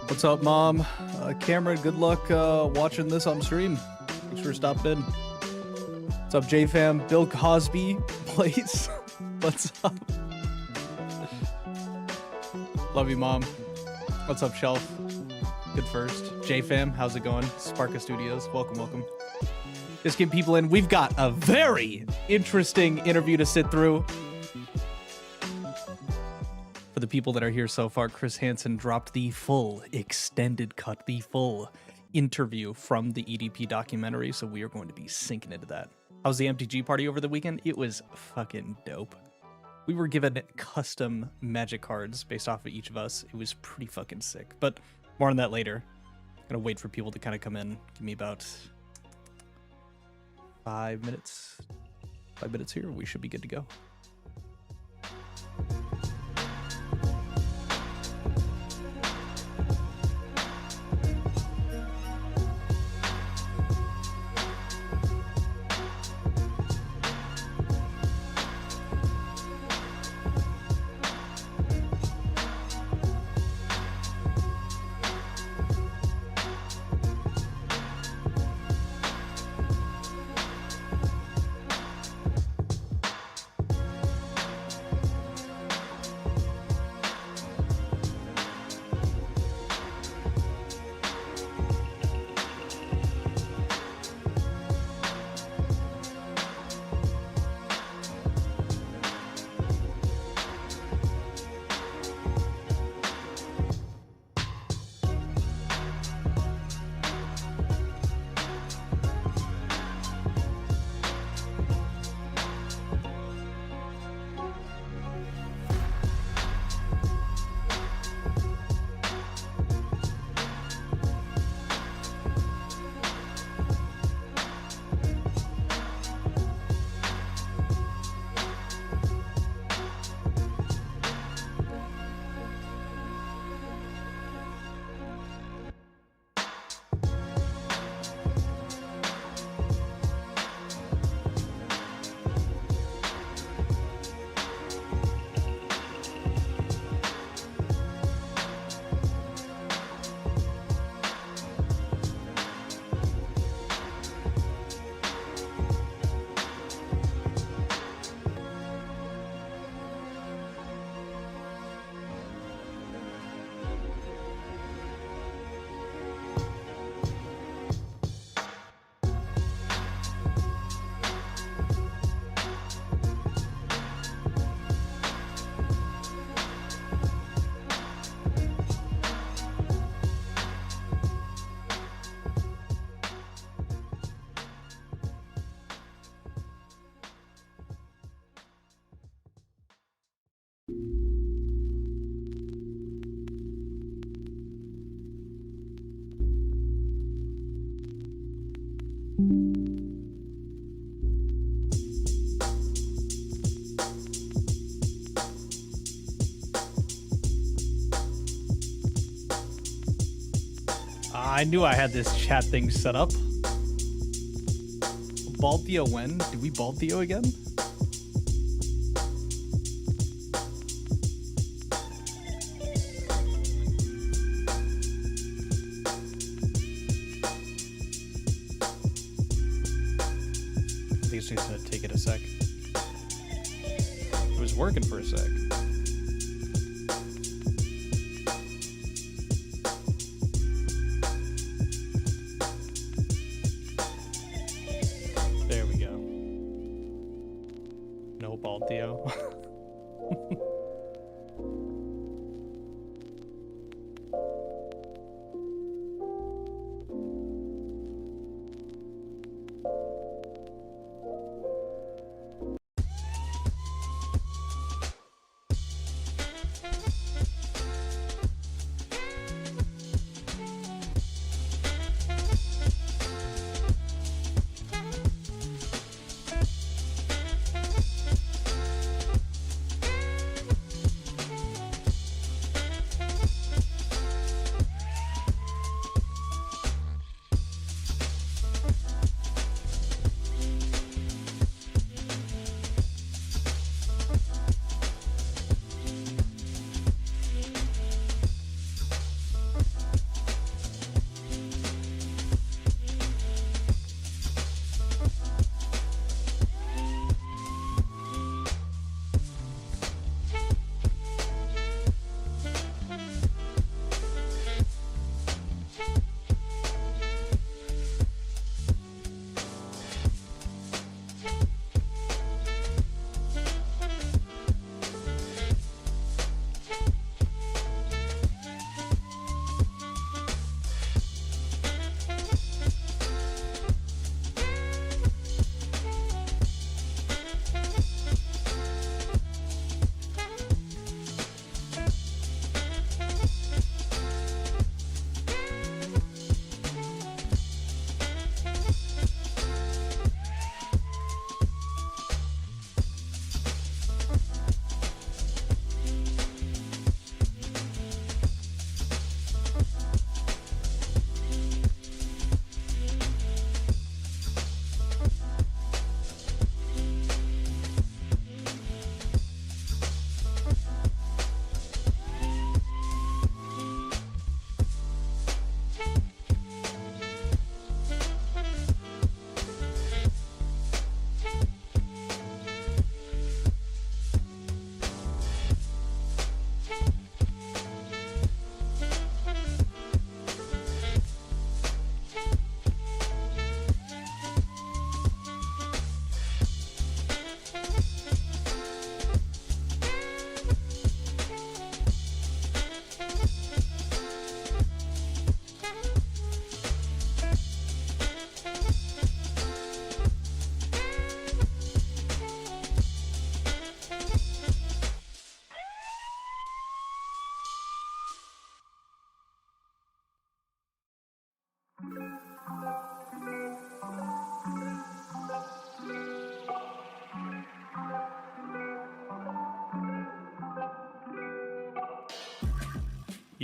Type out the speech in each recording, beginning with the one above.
What's up, Mom? Cameron, good luck watching this on stream. Thanks for stopping in. What's up, JFam? Bill Cosby plays. What's up? Love you, Mom. What's up, Shelf? Good first. JFam, how's it going? Sparka Studios, welcome, welcome. Just getting people in. We've got a very interesting interview to sit through. For the people that are here so far, Chris Hansen dropped the full extended cut, the full interview from the EDP documentary, so we are going to be sinking into that. How's the MTG party over the weekend? It was fucking dope. We were given custom magic cards based off of each of us. It was pretty fucking sick, but more on that later. Gonna wait for people to kind of come in. Give me about 5 minutes. 5 minutes here, we should be good to go. I knew I had this chat thing set up. Bald Theo when? Did we bald Theo again? I think it's just gonna take it a sec. It was working for a sec. There we go. No bald Theo.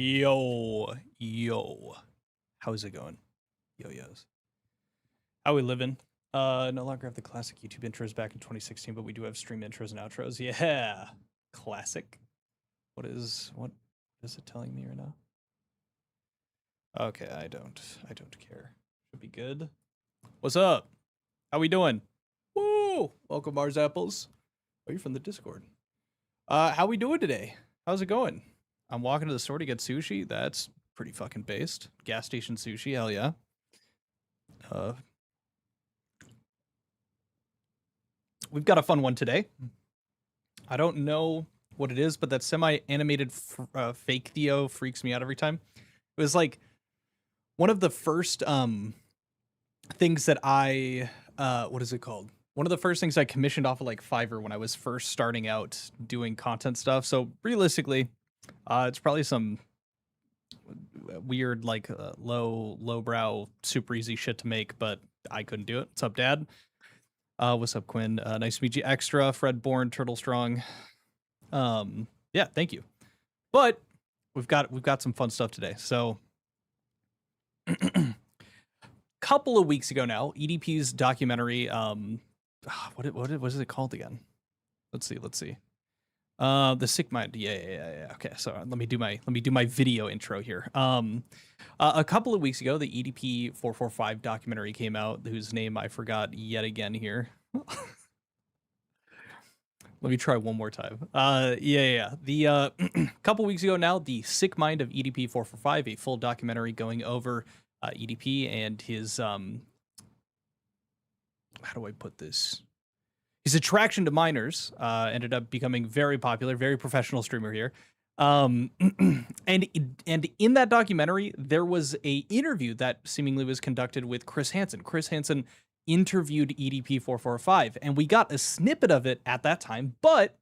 Yo, yo. How's it going? Yo-yos. How we living? No longer have the classic YouTube intros back in 2016, but we do have stream intros and outros. Yeah. Classic. What is it telling me right now? Okay, I don't care. Should be good. What's up? How we doing? Woo! Welcome, Mars Apples. Oh, you're from the Discord. How we doing today? How's it going? I'm walking to the store to get sushi. That's pretty fucking based. Gas station sushi, hell yeah. We've got a fun one today. I don't know what it is, but that semi-animated fake Theo freaks me out every time. It was like one of the first things that I what is it called? One of the first things I commissioned off of like Fiverr when I was first starting out doing content stuff. So realistically, it's probably some weird like lowbrow super easy shit to make, but I couldn't do it. What's up, Dad? What's up, Quinn? Nice to meet you. Extra, Fred Bourne, Turtle Strong. Yeah, thank you. But we've got some fun stuff today. So couple of weeks ago now, EDP's documentary, what was it called again? Let's see. The Sick Mind. Yeah. Okay, so let me do my video intro here. A couple of weeks ago, the EDP445 documentary came out, whose name I forgot yet again here. Let me try one more time. The couple weeks ago now, the Sick Mind of EDP445, a full documentary going over EDP and his how do I put this? His attraction to minors ended up becoming very popular, very professional streamer here. And in that documentary, there was a interview that seemingly was conducted with Chris Hansen. Chris Hansen interviewed EDP445, and we got a snippet of it at that time. But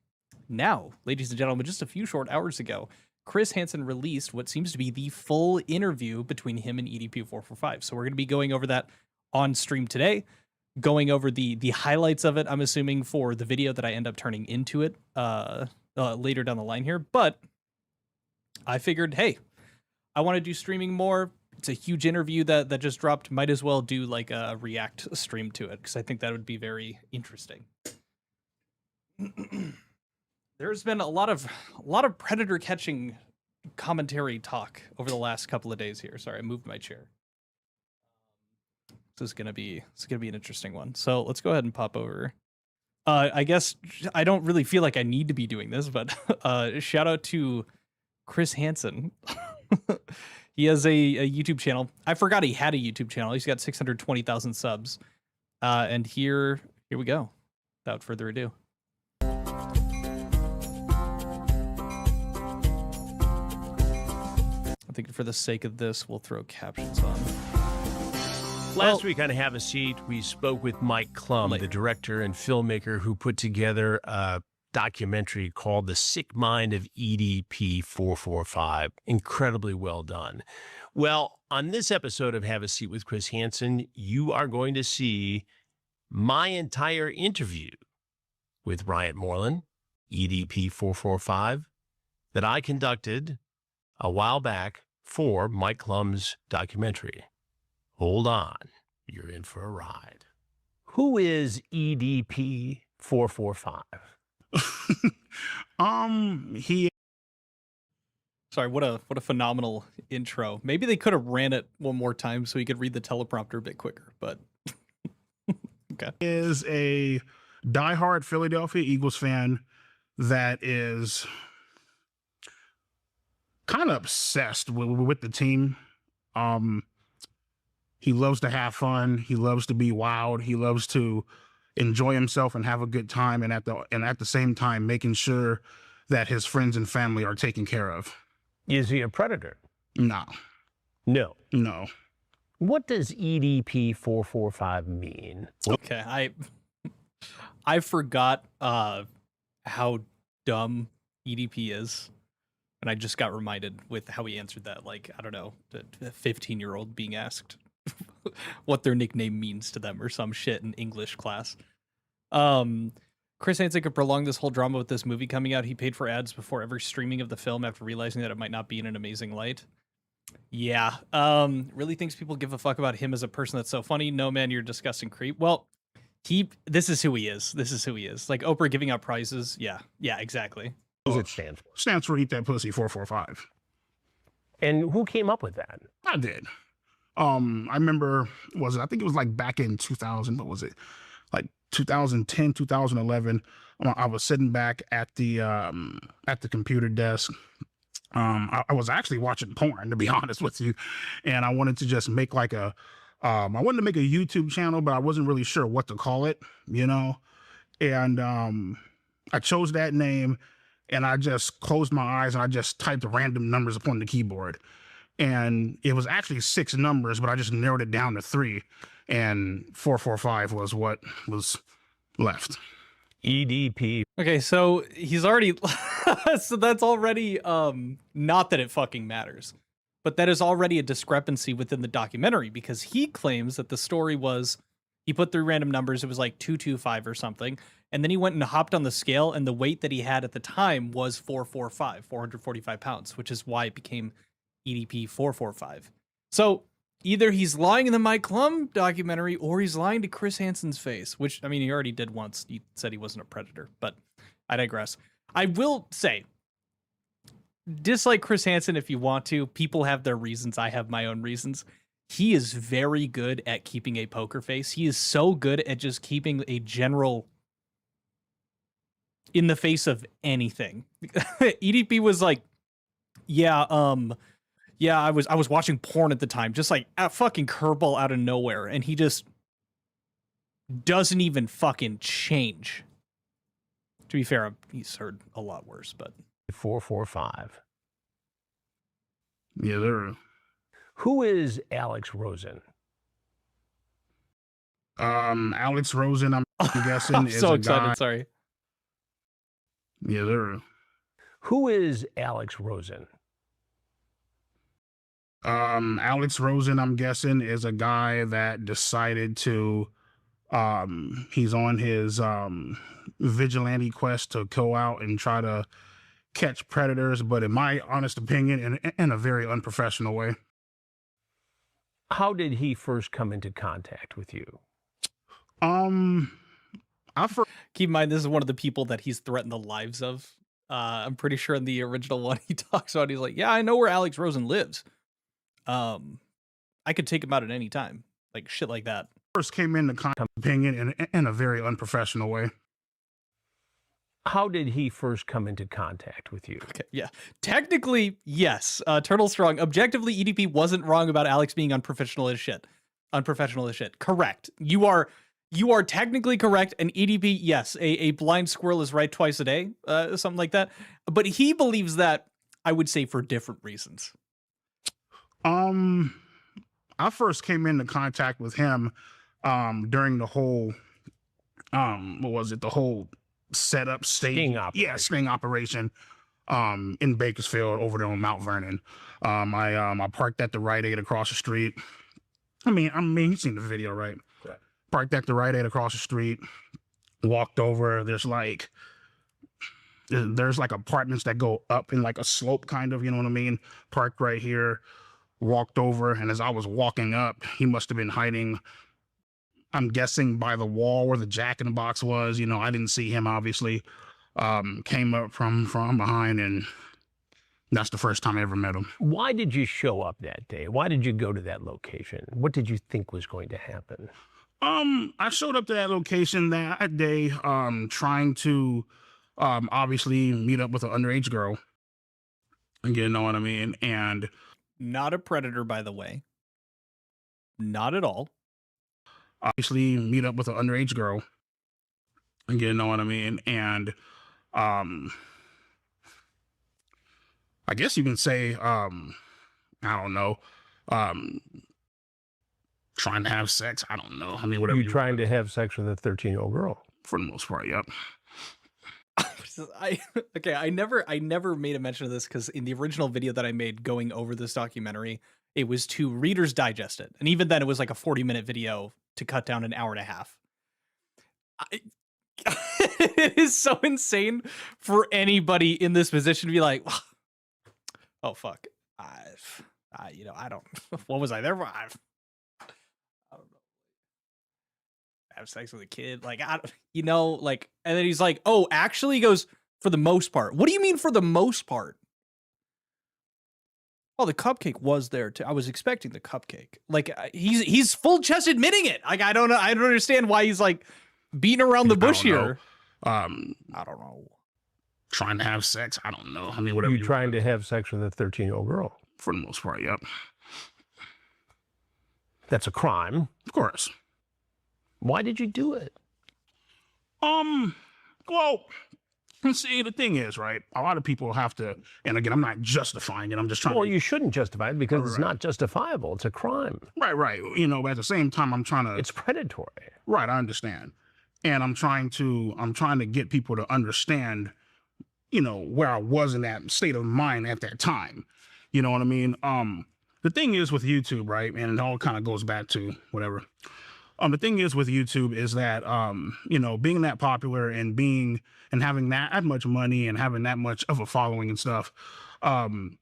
now, ladies and gentlemen, just a few short hours ago, Chris Hansen released what seems to be the full interview between him and EDP445. So we're going to be going over that on stream today, going over the highlights of it, I'm assuming, for the video that I end up turning into it later down the line here. But I figured, hey, I want to do streaming more. It's a huge interview that just dropped. Might as well do like a react stream to it, because I think that would be very interesting. There's been a lot of predator catching commentary talk over the last couple of days here. Sorry, I moved my chair. This is gonna be an interesting one. So let's go ahead and pop over. I guess I don't really feel like I need to be doing this, but shout out to Chris Hansen. He has a YouTube channel. I forgot he had a YouTube channel. He's got 620,000 subs. And here we go. Without further ado. I think for the sake of this, we'll throw captions on. Last week on Have a Seat, we spoke with Mike Klum, the director and filmmaker who put together a documentary called The Sick Mind of EDP445. Incredibly well done. Well, on this episode of Have a Seat with Chris Hansen, you are going to see my entire interview with Ryan Moreland, EDP445, that I conducted a while back for Mike Klum's documentary. Hold on, you're in for a ride. Who is EDP445? Sorry, what a phenomenal intro. Maybe they could have ran it one more time so he could read the teleprompter a bit quicker, but okay. Is a diehard Philadelphia Eagles fan that is kind of obsessed with the team. He loves to have fun. He loves to be wild. He loves to enjoy himself and have a good time, and at the same time making sure that his friends and family are taken care of. Is he a predator? No. What does EDP445 mean? Okay, I forgot how dumb EDP is. And I just got reminded with how he answered that, like, I don't know, a 15-year-old being asked what their nickname means to them or some shit in English class. Chris Hansen could prolong this whole drama with this movie coming out. He paid for ads before every streaming of the film after realizing that it might not be in an amazing light. Yeah. Really thinks people give a fuck about him as a person that's so funny. No, man, you're a disgusting creep. Well, this is who he is. This is who he is. Like Oprah giving out prizes. Yeah. Yeah, exactly. What does it stand for? Stands for Eat That Pussy 445. And who came up with that? I did. I remember, I think it was like back in 2000, what was it? Like 2010, 2011. I was sitting back at the computer desk. I was actually watching porn, to be honest with you. And I wanted to just make like I wanted to make a YouTube channel, but I wasn't really sure what to call it, you know? And I chose that name and I just closed my eyes and I just typed random numbers upon the keyboard. And it was actually 6 numbers, but I just narrowed it down to 3. And 445 was what was left. EDP. Okay, so he's already so that's already not that it fucking matters. But that is already a discrepancy within the documentary because he claims that the story was he put 3 random numbers, it was like 225 or something, and then he went and hopped on the scale and the weight that he had at the time was 445 pounds, which is why it became EDP445. So either he's lying in the Mike Klum documentary or he's lying to Chris Hansen's face, which, I mean, he already did once. He said he wasn't a predator, but I digress. I will say, dislike Chris Hansen if you want to. People have their reasons. I have my own reasons. He is very good at keeping a poker face. He is so good at just keeping a general in the face of anything. EDP was like, yeah, I was watching porn at the time, just like a fucking curveball out of nowhere, and he just doesn't even fucking change. To be fair, he's heard a lot worse, but 445. Yeah, there. Who is Alex Rosen? Alex Rosen, I'm guessing. I'm is so a excited. guy. Sorry. Yeah, there. Who is Alex Rosen? Alex Rosen, I'm guessing, is a guy that decided to, he's on his vigilante quest to go out and try to catch predators, but in my honest opinion, in a very unprofessional way. How did he first come into contact with you? Keep in mind, this is one of the people that he's threatened the lives of. I'm pretty sure in the original one he talks about, he's like, yeah, I know where Alex Rosen lives. I could take him out at any time. Like shit like that. First came into contact opinion in a very unprofessional way. How did he first come into contact with you? Okay, yeah. Technically, yes. Turtle Strong. Objectively, EDP wasn't wrong about Alex being unprofessional as shit. Correct. You are technically correct. And EDP, yes, a blind squirrel is right twice a day, something like that. But he believes that, I would say, for different reasons. I first came into contact with him during the whole what was it? The whole setup stage. Sting operation in Bakersfield over there on Mount Vernon. I parked at the Rite Aid across the street. I mean, you've seen the video, right? Right. Parked at the Rite Aid across the street, walked over, there's like apartments that go up in like a slope kind of, you know what I mean? Parked right here. Walked over, and as I was walking up, he must have been hiding, I'm guessing, by the wall where the Jack in the Box was. You know, I didn't see him, obviously. Came up from behind, and that's the first time I ever met him. Why did you show up that day? Why did you go to that location? What did you think was going to happen? I showed up to that location that day trying to obviously meet up with an underage girl. You know what I mean? And not a predator, by the way. Not at all. Obviously meet up with an underage girl. You know what I mean? And I guess you can say I don't know, trying to have sex. I don't know. I mean, whatever. You trying to have sex with a 13-year-old girl? For the most part, yep. I never made a mention of this because in the original video that I made going over this documentary, it was to Reader's Digest it. And even then it was like a 40-minute video to cut down an hour and a half. It is so insane for anybody in this position to be like, oh fuck, I don't. What was I there for? I don't know. Have sex with a kid, like like, and then he's like, oh, actually, he goes, for the most part. What do you mean for the most part? Oh, the cupcake was there too. I was expecting the cupcake. Like he's full chest admitting it. Like I don't know. I don't understand why he's like beating around the bush here. I don't know. Trying to have sex. I don't know. I mean, whatever. You trying to have sex with a 13-year-old girl? For the most part, yep. That's a crime. Of course. Why did you do it? Well, see, the thing is, right? A lot of people have to, and again, I'm not justifying it. I'm just trying Well, to. you shouldn't justify it because it's not justifiable. It's a crime. Right. But at the same time, I'm trying to. It's predatory. Right, I understand. And I'm trying to get people to understand, where I was in that state of mind at that time. You know what I mean? The thing is with YouTube, right? And it all kind of goes back to whatever. The thing is with YouTube is that, being that popular and having that much money and having that much of a following and stuff, the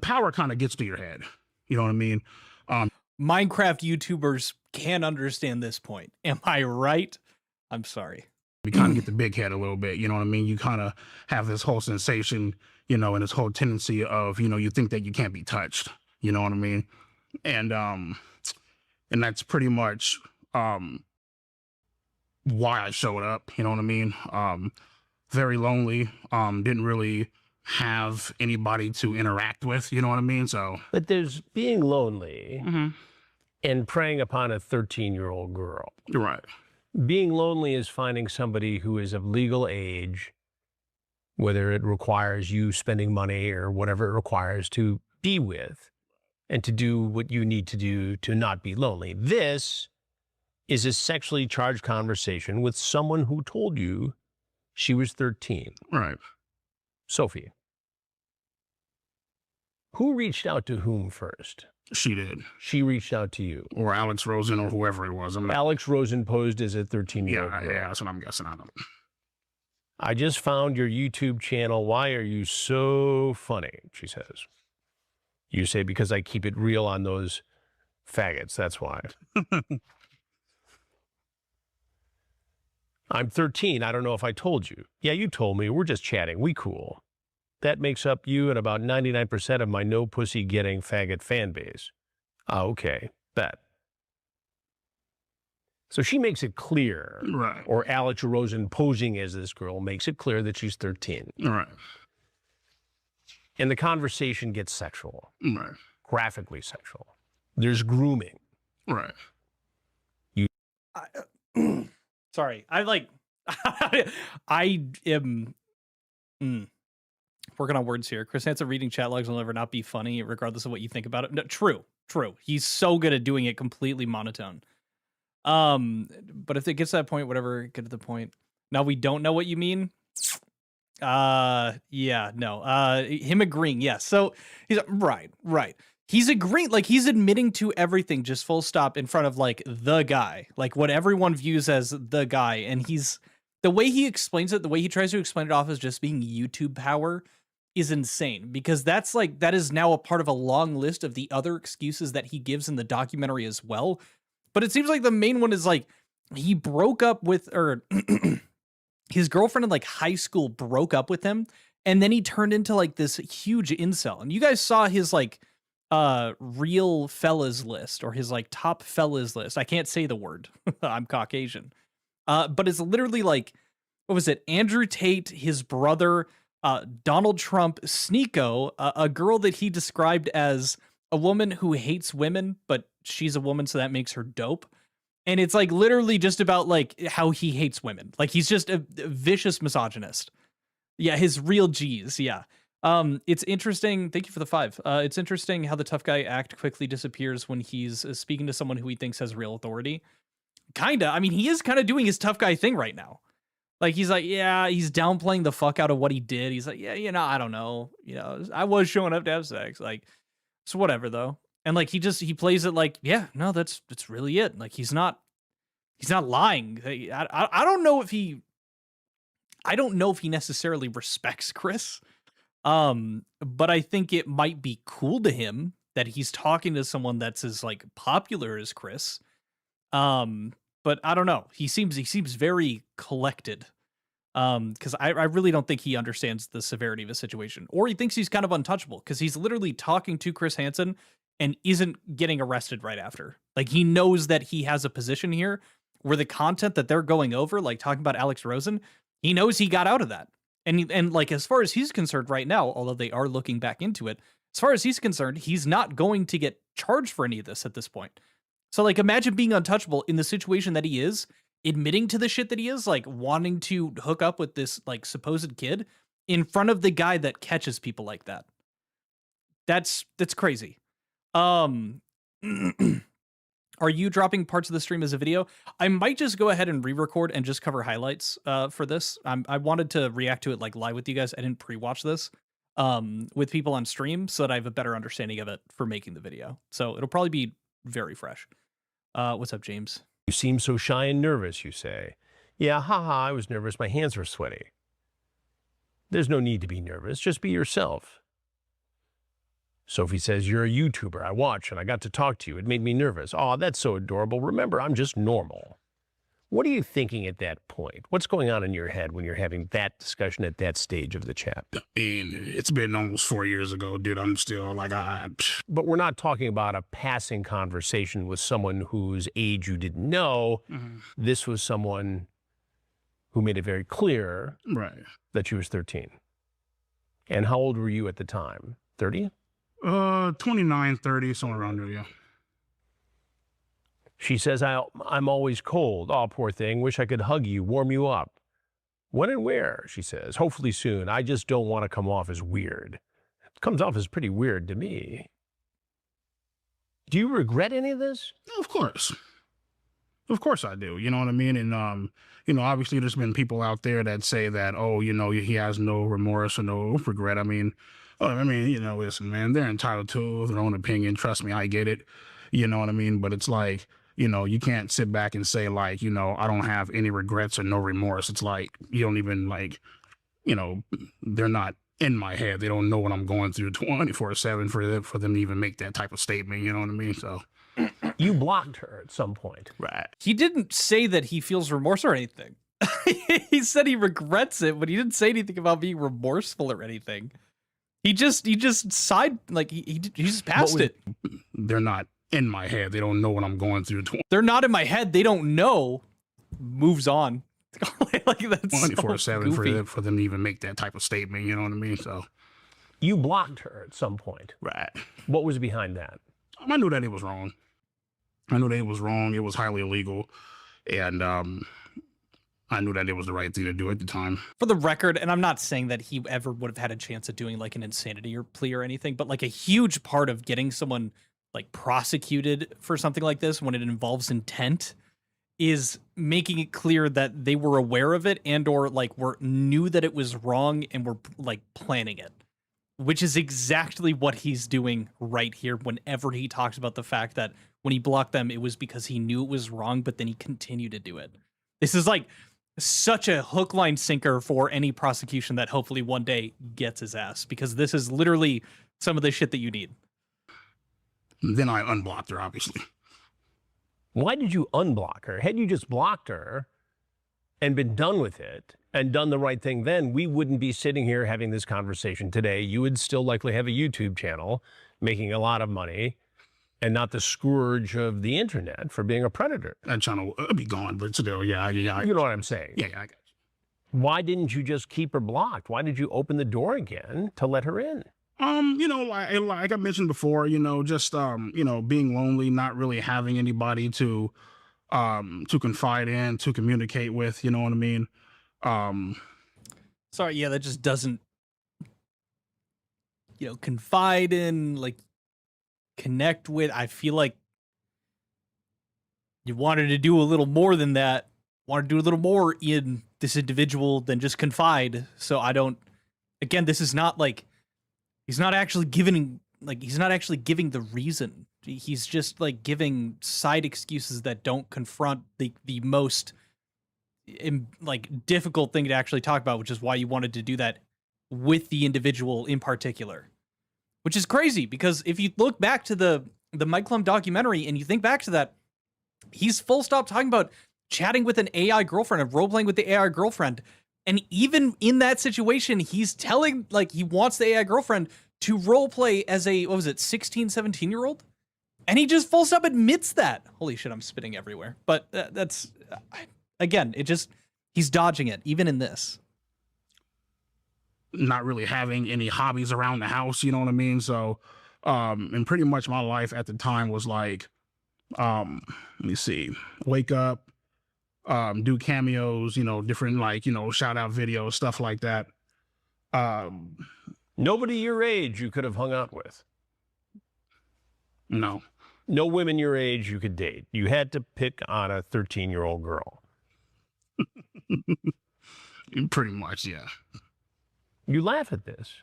power kind of gets to your head. You know what I mean? Minecraft YouTubers can understand this point. Am I right? I'm sorry. You kind of get the big head a little bit. You know what I mean? You kind of have this whole sensation, and this whole tendency of, you think that you can't be touched. You know what I mean? And that's pretty much why I showed up. You know what I mean? Very lonely. Didn't really have anybody to interact with. You know what I mean? So, but there's being lonely and preying upon a 13-year-old girl. Right. Being lonely is finding somebody who is of legal age, whether it requires you spending money or whatever it requires to be with, and to do what you need to do to not be lonely. This is a sexually charged conversation with someone who told you she was 13. Right. Sophie, who reached out to whom first? She did. She reached out to you. Or Alex Rosen or whoever it was. Alex Rosen posed as a 13-year-old girl. Yeah, that's what I'm guessing. I just found your YouTube channel. Why are you so funny? She says. You say, because I keep it real on those faggots. That's why. I'm 13. I don't know if I told you. Yeah, you told me. We're just chatting. We cool. That makes up you and about 99% of my no pussy getting faggot fan base. Ah, okay. Bet. So she makes it clear. Right. Or Alex Rosen posing as this girl makes it clear that she's 13. Right. And the conversation gets sexual. Right. Graphically sexual. There's grooming. Right. Sorry. I am working on words here. Chris Hansen reading chat logs will never not be funny, regardless of what you think about it. No, true. He's so good at doing it completely monotone. But if it gets to that point, whatever, get to the point. Now we don't know what you mean. Yeah, no. Him agreeing, yes. So he's right. He's agreeing, like he's admitting to everything, just full stop in front of like the guy, like what everyone views as the guy. And the way he explains it, the way he tries to explain it off as just being YouTube power is insane, because that is now a part of a long list of the other excuses that he gives in the documentary as well. But it seems like the main one is like he broke up with, or his girlfriend in like high school broke up with him, and then he turned into like this huge incel. And you guys saw his like real fellas list, or his like top fellas list. I can't say the word. I'm Caucasian. But it's literally like, what was it? Andrew Tate, his brother, Donald Trump, Sneeko, a girl that he described as a woman who hates women, but she's a woman, so that makes her dope. And it's like literally just about like how he hates women. Like he's just a vicious misogynist. Yeah, his real G's. Yeah. It's interesting. Thank you for the 5. It's interesting how the tough guy act quickly disappears when he's speaking to someone who he thinks has real authority. Kinda. I mean, he is kind of doing his tough guy thing right now. Like he's like, yeah, he's downplaying the fuck out of what he did. He's like, yeah, I don't know. I was showing up to have sex. Like, it's whatever though. And like he plays it like, yeah, no, that's really it. Like he's not he's not lying. I don't know if he necessarily respects Chris. But I think it might be cool to him that he's talking to someone that's as like popular as Chris. But I don't know. He seems very collected. Because I really don't think he understands the severity of a situation, or he thinks he's kind of untouchable because he's literally talking to Chris Hansen and isn't getting arrested right after. Like, he knows that he has a position here where the content that they're going over, like talking about Alex Rosen, he knows he got out of that. And like, as far as he's concerned right now, although they are looking back into it, as far as he's concerned, he's not going to get charged for any of this at this point. So like, imagine being untouchable in the situation that he is, admitting to the shit that he is, like wanting to hook up with this like supposed kid in front of the guy that catches people like that. That's crazy. Are you dropping parts of the stream as a video? I might just go ahead and re-record and just cover highlights for this. I wanted to react to it like live with you guys. I didn't pre-watch this with people on stream so that I have a better understanding of it for making the video. So it'll probably be very fresh. What's up, James? You seem so shy and nervous, you say. Yeah, haha, I was nervous. My hands were sweaty. There's no need to be nervous. Just be yourself. Sophie says, you're a YouTuber. I watch and I got to talk to you. It made me nervous. Oh, that's so adorable. Remember, I'm just normal. What are you thinking at that point? What's going on in your head when you're having that discussion at that stage of the chat? I mean, it's been almost 4 years ago, dude. I'm still like, But we're not talking about a passing conversation with someone whose age you didn't know. Mm-hmm. This was someone who made it very clear that she was 13. And how old were you at the time? 30? 29, 30, somewhere around there, yeah. She says, I'm always cold. Oh, poor thing. Wish I could hug you, warm you up. When and where, she says. Hopefully soon. I just don't want to come off as weird. It comes off as pretty weird to me. Do you regret any of this? Of course. Of course I do. You know what I mean? And, you know, obviously there's been people out there that say that, oh, you know, he has no remorse or no regret. I mean, you know, listen, man, they're entitled to their own opinion. Trust me, I get it. You know what I mean? But it's like, you know, you can't sit back and say like, you know, I don't have any regrets or no remorse. It's like, you don't even like, you know, they're not in my head. They don't know what I'm going through 24/7 for them to even make that type of statement. You know what I mean? So you blocked her at some point. Right. He didn't say that he feels remorse or anything. He said he regrets it, but he didn't say anything about being remorseful or anything. He just side, like he just passed it. They're not in my head. They don't know what I'm going through. They're not in my head. They don't know. Moves on. Like, that's 24/7 for them to even make that type of statement. You know what I mean? So you blocked her at some point. Right. What was behind that? I knew that it was wrong. I knew that it was wrong. It was highly illegal. And I knew that it was the right thing to do at the time. For the record, and I'm not saying that he ever would have had a chance of doing like an insanity or plea or anything, but like a huge part of getting someone like prosecuted for something like this when it involves intent is making it clear that they were aware of it and or like knew that it was wrong and were like planning it, which is exactly what he's doing right here whenever he talks about the fact that when he blocked them, it was because he knew it was wrong, but then he continued to do it. This is like such a hook, line, sinker for any prosecution that hopefully one day gets his ass, because this is literally some of the shit that you need. Then I unblocked her, obviously. Why did you unblock her? Had you just blocked her and been done with it and done the right thing, then we wouldn't be sitting here having this conversation today. You would still likely have a YouTube channel making a lot of money and not the scourge of the internet for being a predator. That channel would be gone, but still, yeah. You know what I'm saying? Yeah, I got you. Why didn't you just keep her blocked? Why did you open the door again to let her in? You know, like I mentioned before, you know, just you know, being lonely, not really having anybody to confide in, to communicate with, you know what I mean? Sorry, yeah, that just doesn't, you know, confide in, like, connect with. I feel like you wanted to do a little more than that. Want to do a little more in this individual than just confide. So I don't, again, this is not like, he's not actually giving the reason he's just like giving side excuses that don't confront the most like difficult thing to actually talk about, which is why you wanted to do that with the individual in particular, which is crazy because if you look back to the Mike Klum documentary and you think back to that, he's full stop talking about chatting with an AI girlfriend and role playing with the AI girlfriend. And even in that situation, he's telling, like, he wants the AI girlfriend to role play as a, what was it, 16, 17-year-old? And he just full stop admits that. Holy shit, I'm spitting everywhere. But that's, again, it just, he's dodging it, even in this. Not really having any hobbies around the house, you know what I mean? So, and pretty much my life at the time was like, let me see, wake up, do cameos, you know, different, like, you know, shout out videos, stuff like that. Nobody your age you could have hung out with. No. No women your age you could date. You had to pick on a 13-year-old girl. Pretty much, yeah. You laugh at this.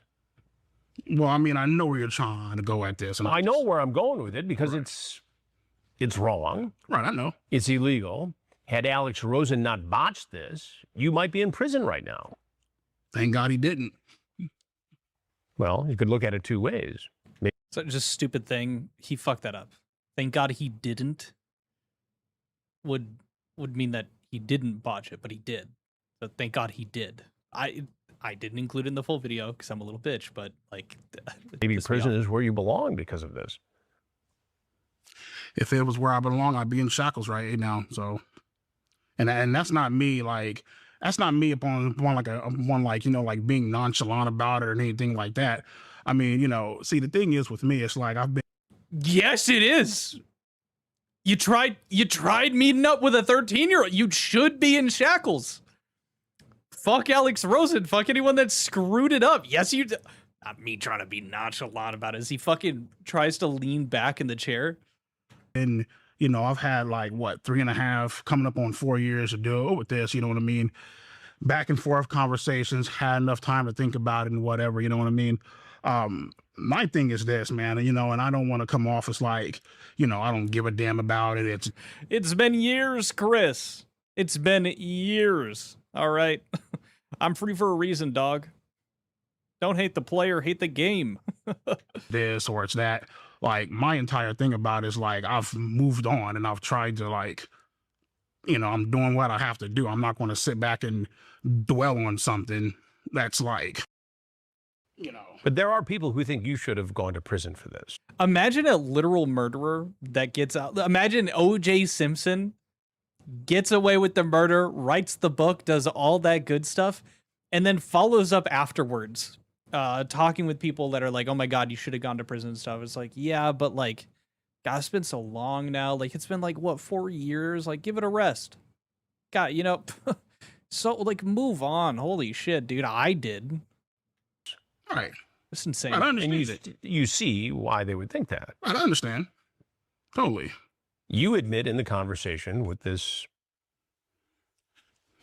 Well, I mean, I know where you're trying to go at this. And I know where I'm going with it because it's wrong. Right, I know. It's illegal. Had Alex Rosen not botched this, you might be in prison right now. Thank God he didn't. Well, you could look at it two ways. So just stupid thing. He fucked that up. Thank God he didn't. Would mean that he didn't botch it, but he did. So thank God he did. I didn't include it in the full video because I'm a little bitch, but like maybe prison is where you belong because of this. If it was where I belong, I'd be in shackles right now. So, and that's not me. Like, that's not me upon like, you know, like being nonchalant about it or anything like that. I mean, you know, see, the thing is with me, it's like I've been. Yes, it is. You tried meeting up with a 13-year-old. You should be in shackles. Fuck Alex Rosen. Fuck anyone that screwed it up. Yes, you. Not me trying to be nonchalant about it. As he fucking tries to lean back in the chair. And, you know, I've had like, what, 3.5, coming up on 4 years to deal with this, you know what I mean? Back and forth conversations, had enough time to think about it and whatever, you know what I mean? My thing is this, man, you know, and I don't want to come off as like, you know, I don't give a damn about it. It's been years, Chris. It's been years. All right. I'm free for a reason, dog. Don't hate the player, hate the game. This or it's that. Like, my entire thing about it is like, I've moved on and I've tried to, like, you know, I'm doing what I have to do. I'm not going to sit back and dwell on something that's like, you know. But there are people who think you should have gone to prison for this. Imagine a literal murderer that gets out. Imagine O.J. Simpson gets away with the murder, writes the book, does all that good stuff, and then follows up afterwards, talking with people that are like, oh my God, you should have gone to prison and stuff. It's like, yeah, but like, God, it's been so long now. Like, it's been like, what, 4 years? Like, give it a rest. God, you know, so like, move on. Holy shit, dude. I did. All right. It's insane. I understand and you see why they would think that. I understand. Totally. You admit in the conversation with this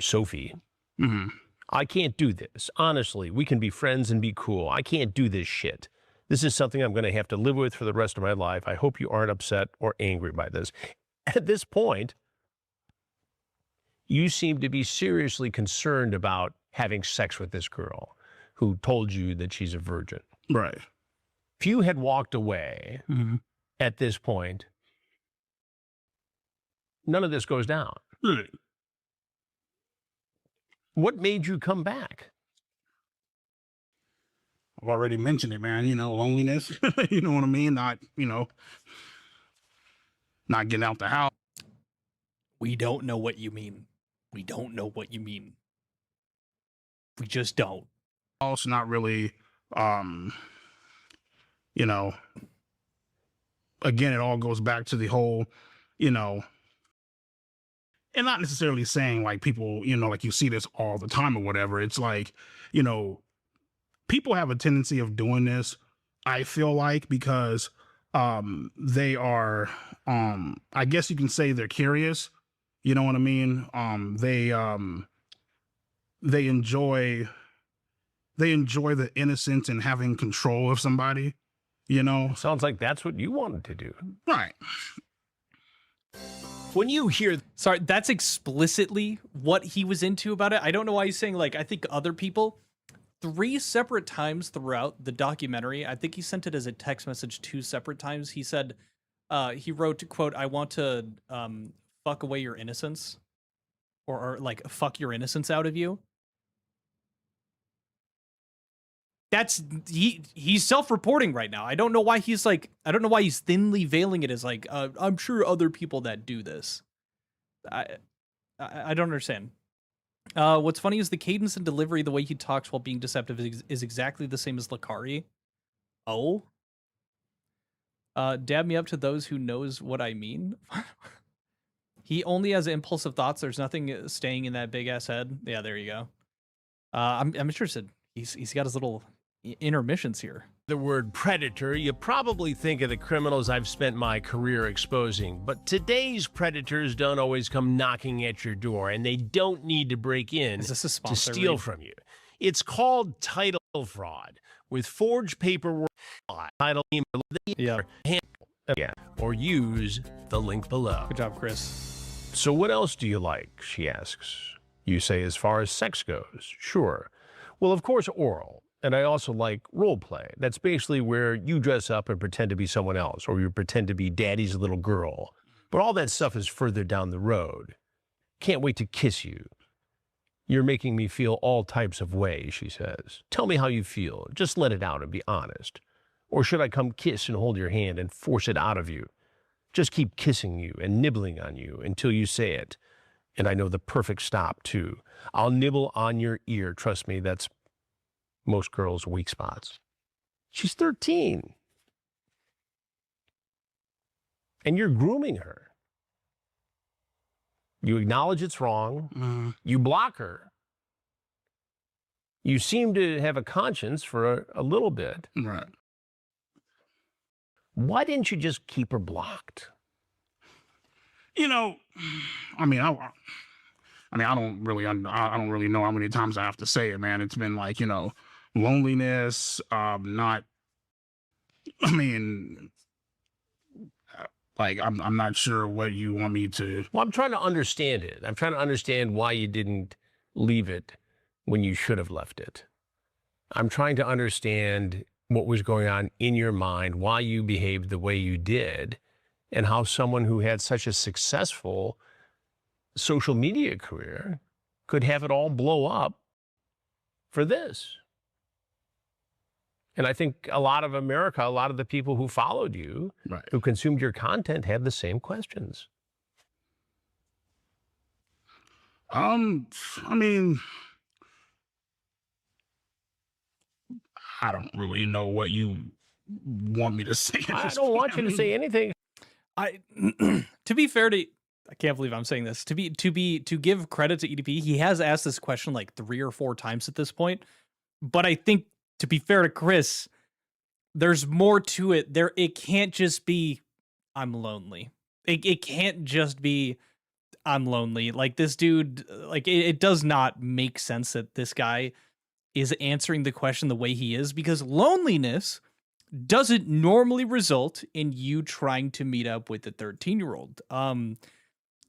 Sophie, I can't do this. Honestly, we can be friends and be cool. I can't do this shit. This is something I'm going to have to live with for the rest of my life. I hope you aren't upset or angry by this. At this point, you seem to be seriously concerned about having sex with this girl who told you that she's a virgin. Right. If you had walked away at this point, none of this goes down. Right. What made you come back? I've already mentioned it, man. You know, loneliness. You know what I mean? Not, you know, not getting out the house. We don't know what you mean. We don't know what you mean. We just don't. Also, not really, you know, again, it all goes back to the whole, you know, and not necessarily saying like people, you know, like you see this all the time or whatever. It's like, you know, people have a tendency of doing this, I feel like, because they are, I guess you can say they're curious. You know what I mean? They enjoy the innocence and having control of somebody. you know? Sounds like that's what you wanted to do. Right. When you hear, Sorry, that's explicitly what he was into about it. I don't know why he's saying, like, I think other people, 3 separate times throughout the documentary, I think he sent it as a text message 2 separate times. He said, he wrote, quote, I want to fuck away your innocence, or like fuck your innocence out of you. That's he's self-reporting right now. I don't know why he's like, I don't know why he's thinly veiling it as like, I'm sure other people that do this. I don't understand. What's funny is the cadence and delivery, the way he talks while being deceptive is exactly the same as Lakari. Oh? Dab me up to those who knows what I mean. He only has impulsive thoughts. There's nothing staying in that big ass head. Yeah, there you go. I'm interested. He's got his little intermissions here. the word predator, you probably think of the criminals I've spent my career exposing. But today's predators don't always come knocking at your door, and they don't need to break in Is this a to sponsor steal read? from you. It's called title fraud, with forged paperwork, title email, Yeah. or use the link below. Good job, Chris. So what else do you like, she asks. You say as far as sex goes, sure. Well, of course, oral. And I also like role play. That's basically where you dress up and pretend to be someone else, or you pretend to be daddy's little girl. But all that stuff is further down the road. Can't wait to kiss you. You're making me feel all types of ways, she says. Tell me how you feel. Just let it out and be honest. Or should I come kiss and hold your hand and force it out of you? Just keep kissing you and nibbling on you until you say it. And I know the perfect stop, too. I'll nibble on your ear. Trust me, that's most girls' weak spots. She's 13. And you're grooming her. You acknowledge it's wrong. You block her. You seem to have a conscience for a little bit. Right. Why didn't you just keep her blocked? You know, I mean, I don't really know how many times I have to say it, man. It's been like, you know, loneliness, not, I mean, like, I'm not sure what you want me to. Well, I'm trying to understand it. I'm trying to understand why you didn't leave it when you should have left it. I'm trying to understand what was going on in your mind, why you behaved the way you did, and how someone who had such a successful social media career could have it all blow up for this. And I think a lot of America, a lot of the people who followed you, Right. who consumed your content, have the same questions. I mean, I don't really know what you want me to say. at I this don't point. want you to say anything. To be fair to, I can't believe I'm saying this. To give credit to EDP, he has asked this question like 3 or 4 times at this point. But I think, to be fair to Chris, there's more to it. It can't just be, I'm lonely. It can't just be, I'm lonely. Like, this dude, like, it does not make sense that this guy is answering the question the way he is, because loneliness doesn't normally result in you trying to meet up with a 13-year-old.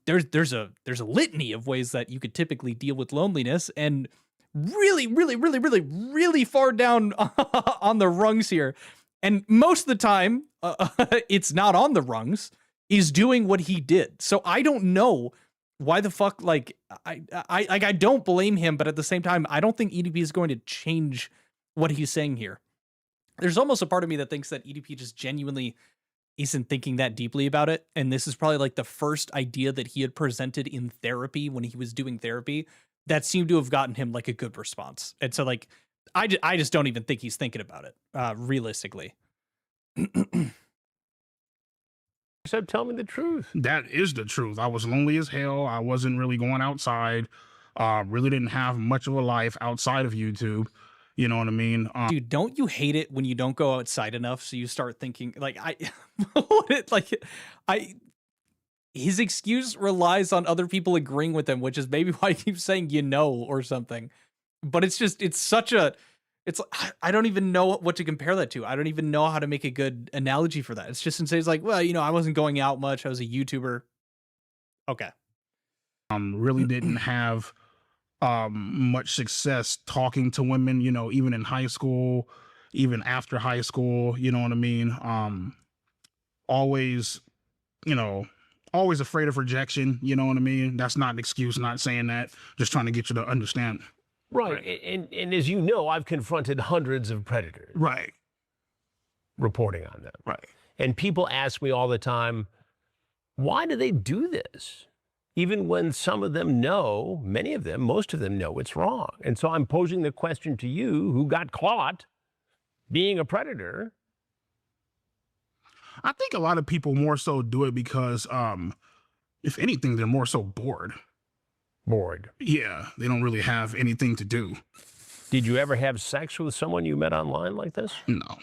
There's a litany of ways that you could typically deal with loneliness, and really far down on the rungs here. And most of the time, it's not on the rungs. He's doing what he did. So I don't know why the fuck, like, I don't blame him, but at the same time, I don't think EDP is going to change what he's saying here. There's almost a part of me that thinks that EDP just genuinely isn't thinking that deeply about it. And this is probably like the first idea that he had presented in therapy when he was doing therapy that seemed to have gotten him like a good response. And so, like, I just don't even think he's thinking about it, realistically. Except tell me the truth. That is the truth. I was lonely as hell. I wasn't really going outside. Really didn't have much of a life outside of YouTube. You know what I mean? Dude, don't you hate it when you don't go outside enough? So you start thinking like, his excuse relies on other people agreeing with him, which is maybe why he keeps saying, you know, or something. But it's such a, It's I don't even know what to compare that to. I don't even know how to make a good analogy for that. It's just insane. It's like, well, you know, I wasn't going out much. I was a YouTuber. Okay. Really didn't have much success talking to women, you know, even in high school, even after high school, you know what I mean? Always, you know, always afraid of rejection, you know what I mean? That's not an excuse, not saying that, just trying to get you to understand. Right. And as you know, I've confronted hundreds of predators. Right. Reporting on them. Right. And people ask me all the time, why do they do this? Even when some of them know, many of them, most of them know it's wrong. And so I'm posing the question to you, who got caught being a predator. I think a lot of people more so do it because, if anything, they're more so bored. Bored. Yeah, they don't really have anything to do. Did you ever have sex with someone you met online like this? No.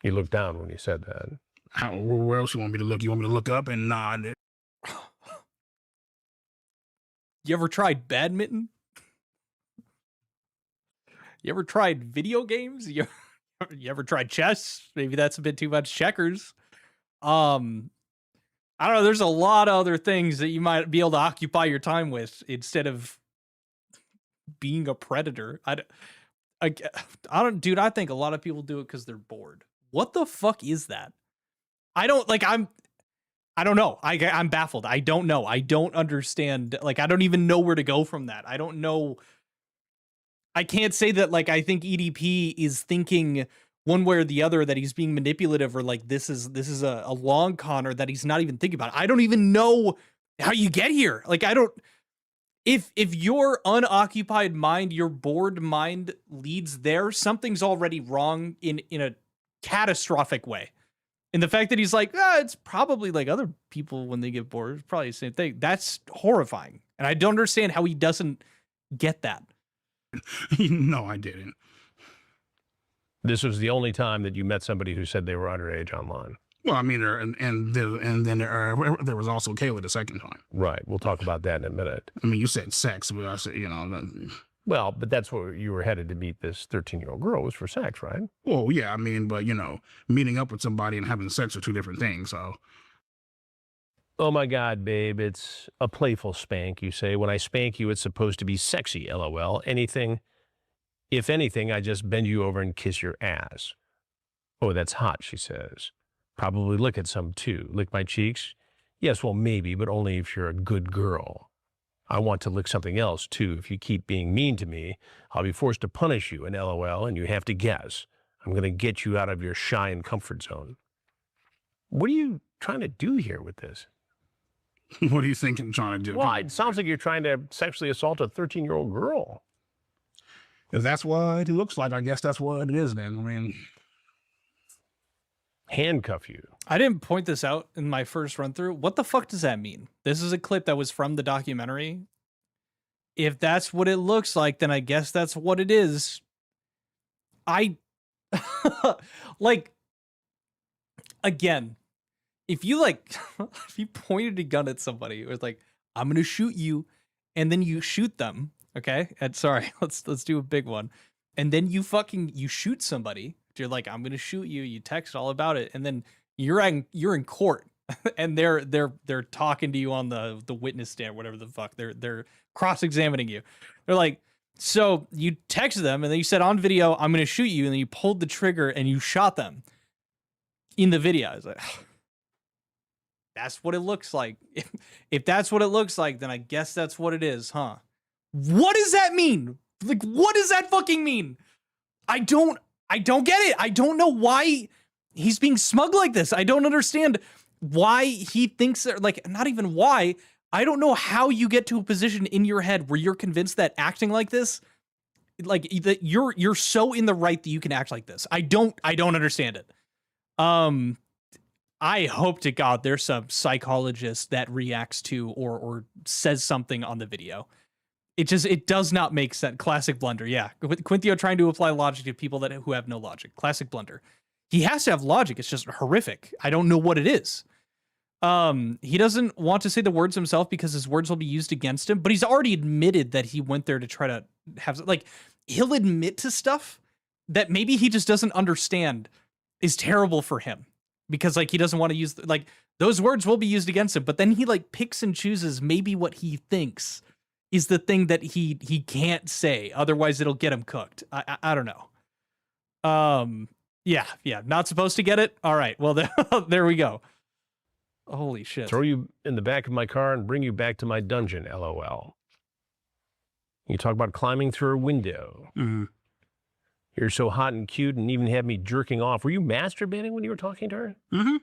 You looked down when you said that. Where else you want me to look? You want me to look up and nod? You ever tried badminton? You ever tried video games? You ever tried chess? Maybe that's a bit too much. Checkers. I don't know. There's a lot of other things that you might be able to occupy your time with instead of being a predator. I don't, dude. I think a lot of people do it because they're bored. What the fuck is that? I don't know. I'm baffled. I don't know. I don't understand. Like, I don't even know where to go from that. I don't know. I can't say that, like, I think EDP is thinking one way or the other that he's being manipulative, or like this is a long con, or that he's not even thinking about it. I don't even know how you get here. Like, I don't, if your unoccupied mind, your bored mind leads there, something's already wrong in a catastrophic way. And the fact that he's like, it's probably like other people when they get bored, it's probably the same thing. That's horrifying. And I don't understand how he doesn't get that. No, I didn't. This was the only time that you met somebody who said they were underage online. Well, I mean, and then there was also Kayla the second time. Right. We'll talk about that in a minute. I mean, you said sex, but I said, you know. Well, but that's where you were headed to meet this 13-year-old girl, was for sex, right? Well, yeah, I mean, but, you know, meeting up with somebody and having sex are two different things, so. Oh, my God, babe, it's a playful spank, you say. When I spank you, it's supposed to be sexy, LOL. If anything, I just bend you over and kiss your ass. Oh, that's hot, she says. Probably lick at some, too. Lick my cheeks? Yes, well, maybe, but only if you're a good girl. I want to lick something else, too. If you keep being mean to me, I'll be forced to punish you, and LOL, and you have to guess. I'm going to get you out of your shy and comfort zone. What are you trying to do here with this? What do you think I'm trying to do? Well, it sounds like you're trying to sexually assault a 13-year-old girl. If that's what it looks like, I guess that's what it is then. I mean, handcuff you. I didn't point this out in my first run through. What the fuck does that mean? This is a clip that was from the documentary. If that's what it looks like, then I guess that's what it is. Like, again, if you if you pointed a gun at somebody, it was like, I'm going to shoot you, and then you shoot them. Okay. And sorry, let's do a big one. And then you shoot somebody. You're like, I'm going to shoot you. You text all about it. And then you're in court and they're talking to you on the witness stand, whatever the fuck. They're cross-examining you. They're like, so you text them and then you said on video, I'm going to shoot you. And then you pulled the trigger and you shot them in the video. I was like, that's what it looks like. If that's what it looks like, then I guess that's what it is, huh? What does that mean? Like, what does that fucking mean? I don't get it. I don't know why he's being smug like this. I don't understand why he thinks that, like, not even why. I don't know how you get to a position in your head where you're convinced that acting like this, like, that you're so in the right that you can act like this. I don't understand it. I hope to God there's some psychologist that reacts to or says something on the video. It does not make sense. Classic blunder. Yeah. Quinthio trying to apply logic to people who have no logic. Classic blunder. He has to have logic. It's just horrific. I don't know what it is. He doesn't want to say the words himself because his words will be used against him, but he's already admitted that he went there to try to have, like, he'll admit to stuff that maybe he just doesn't understand is terrible for him because like he doesn't want to use like those words will be used against him, but then he like picks and chooses maybe what he thinks is the thing that he can't say, otherwise it'll get him cooked. I don't know. Yeah, not supposed to get it. All right, well there we go. Holy shit. Throw you in the back of my car and bring you back to my dungeon, LOL. You talk about climbing through a window. Mm-hmm. You're so hot and cute and even had me jerking off. Were you masturbating when you were talking to her? Mm-hmm.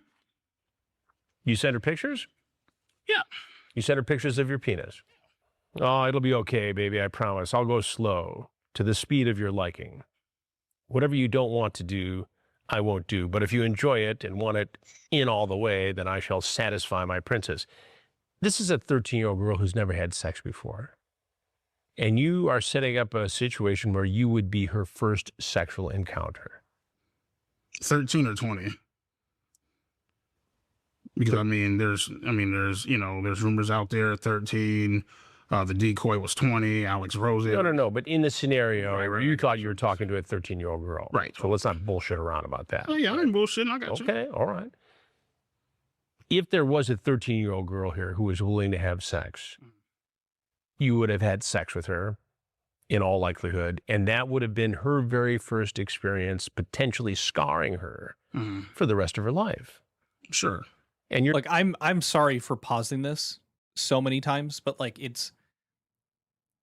You sent her pictures? Yeah. You sent her pictures of your penis? Oh, it'll be okay, baby, I promise. I'll go slow, to the speed of your liking. Whatever you don't want to do, I won't do. But if you enjoy it and want it in all the way, then I shall satisfy my princess. This is a 13-year-old girl who's never had sex before. And you are setting up a situation where you would be her first sexual encounter. 13 or 20. Because there's rumors out there, 13, the decoy was 20, Alex Rose. No. But in the scenario Right, where you thought you were talking to a 13-year-old girl. Right. So let's not bullshit around about that. Oh, yeah, I ain't bullshitting. I got you. Okay, all right. If there was a 13-year-old girl here who was willing to have sex, you would have had sex with her in all likelihood, and that would have been her very first experience, potentially scarring her for the rest of her life. Sure. And you're like, I'm sorry for pausing this so many times, but like it's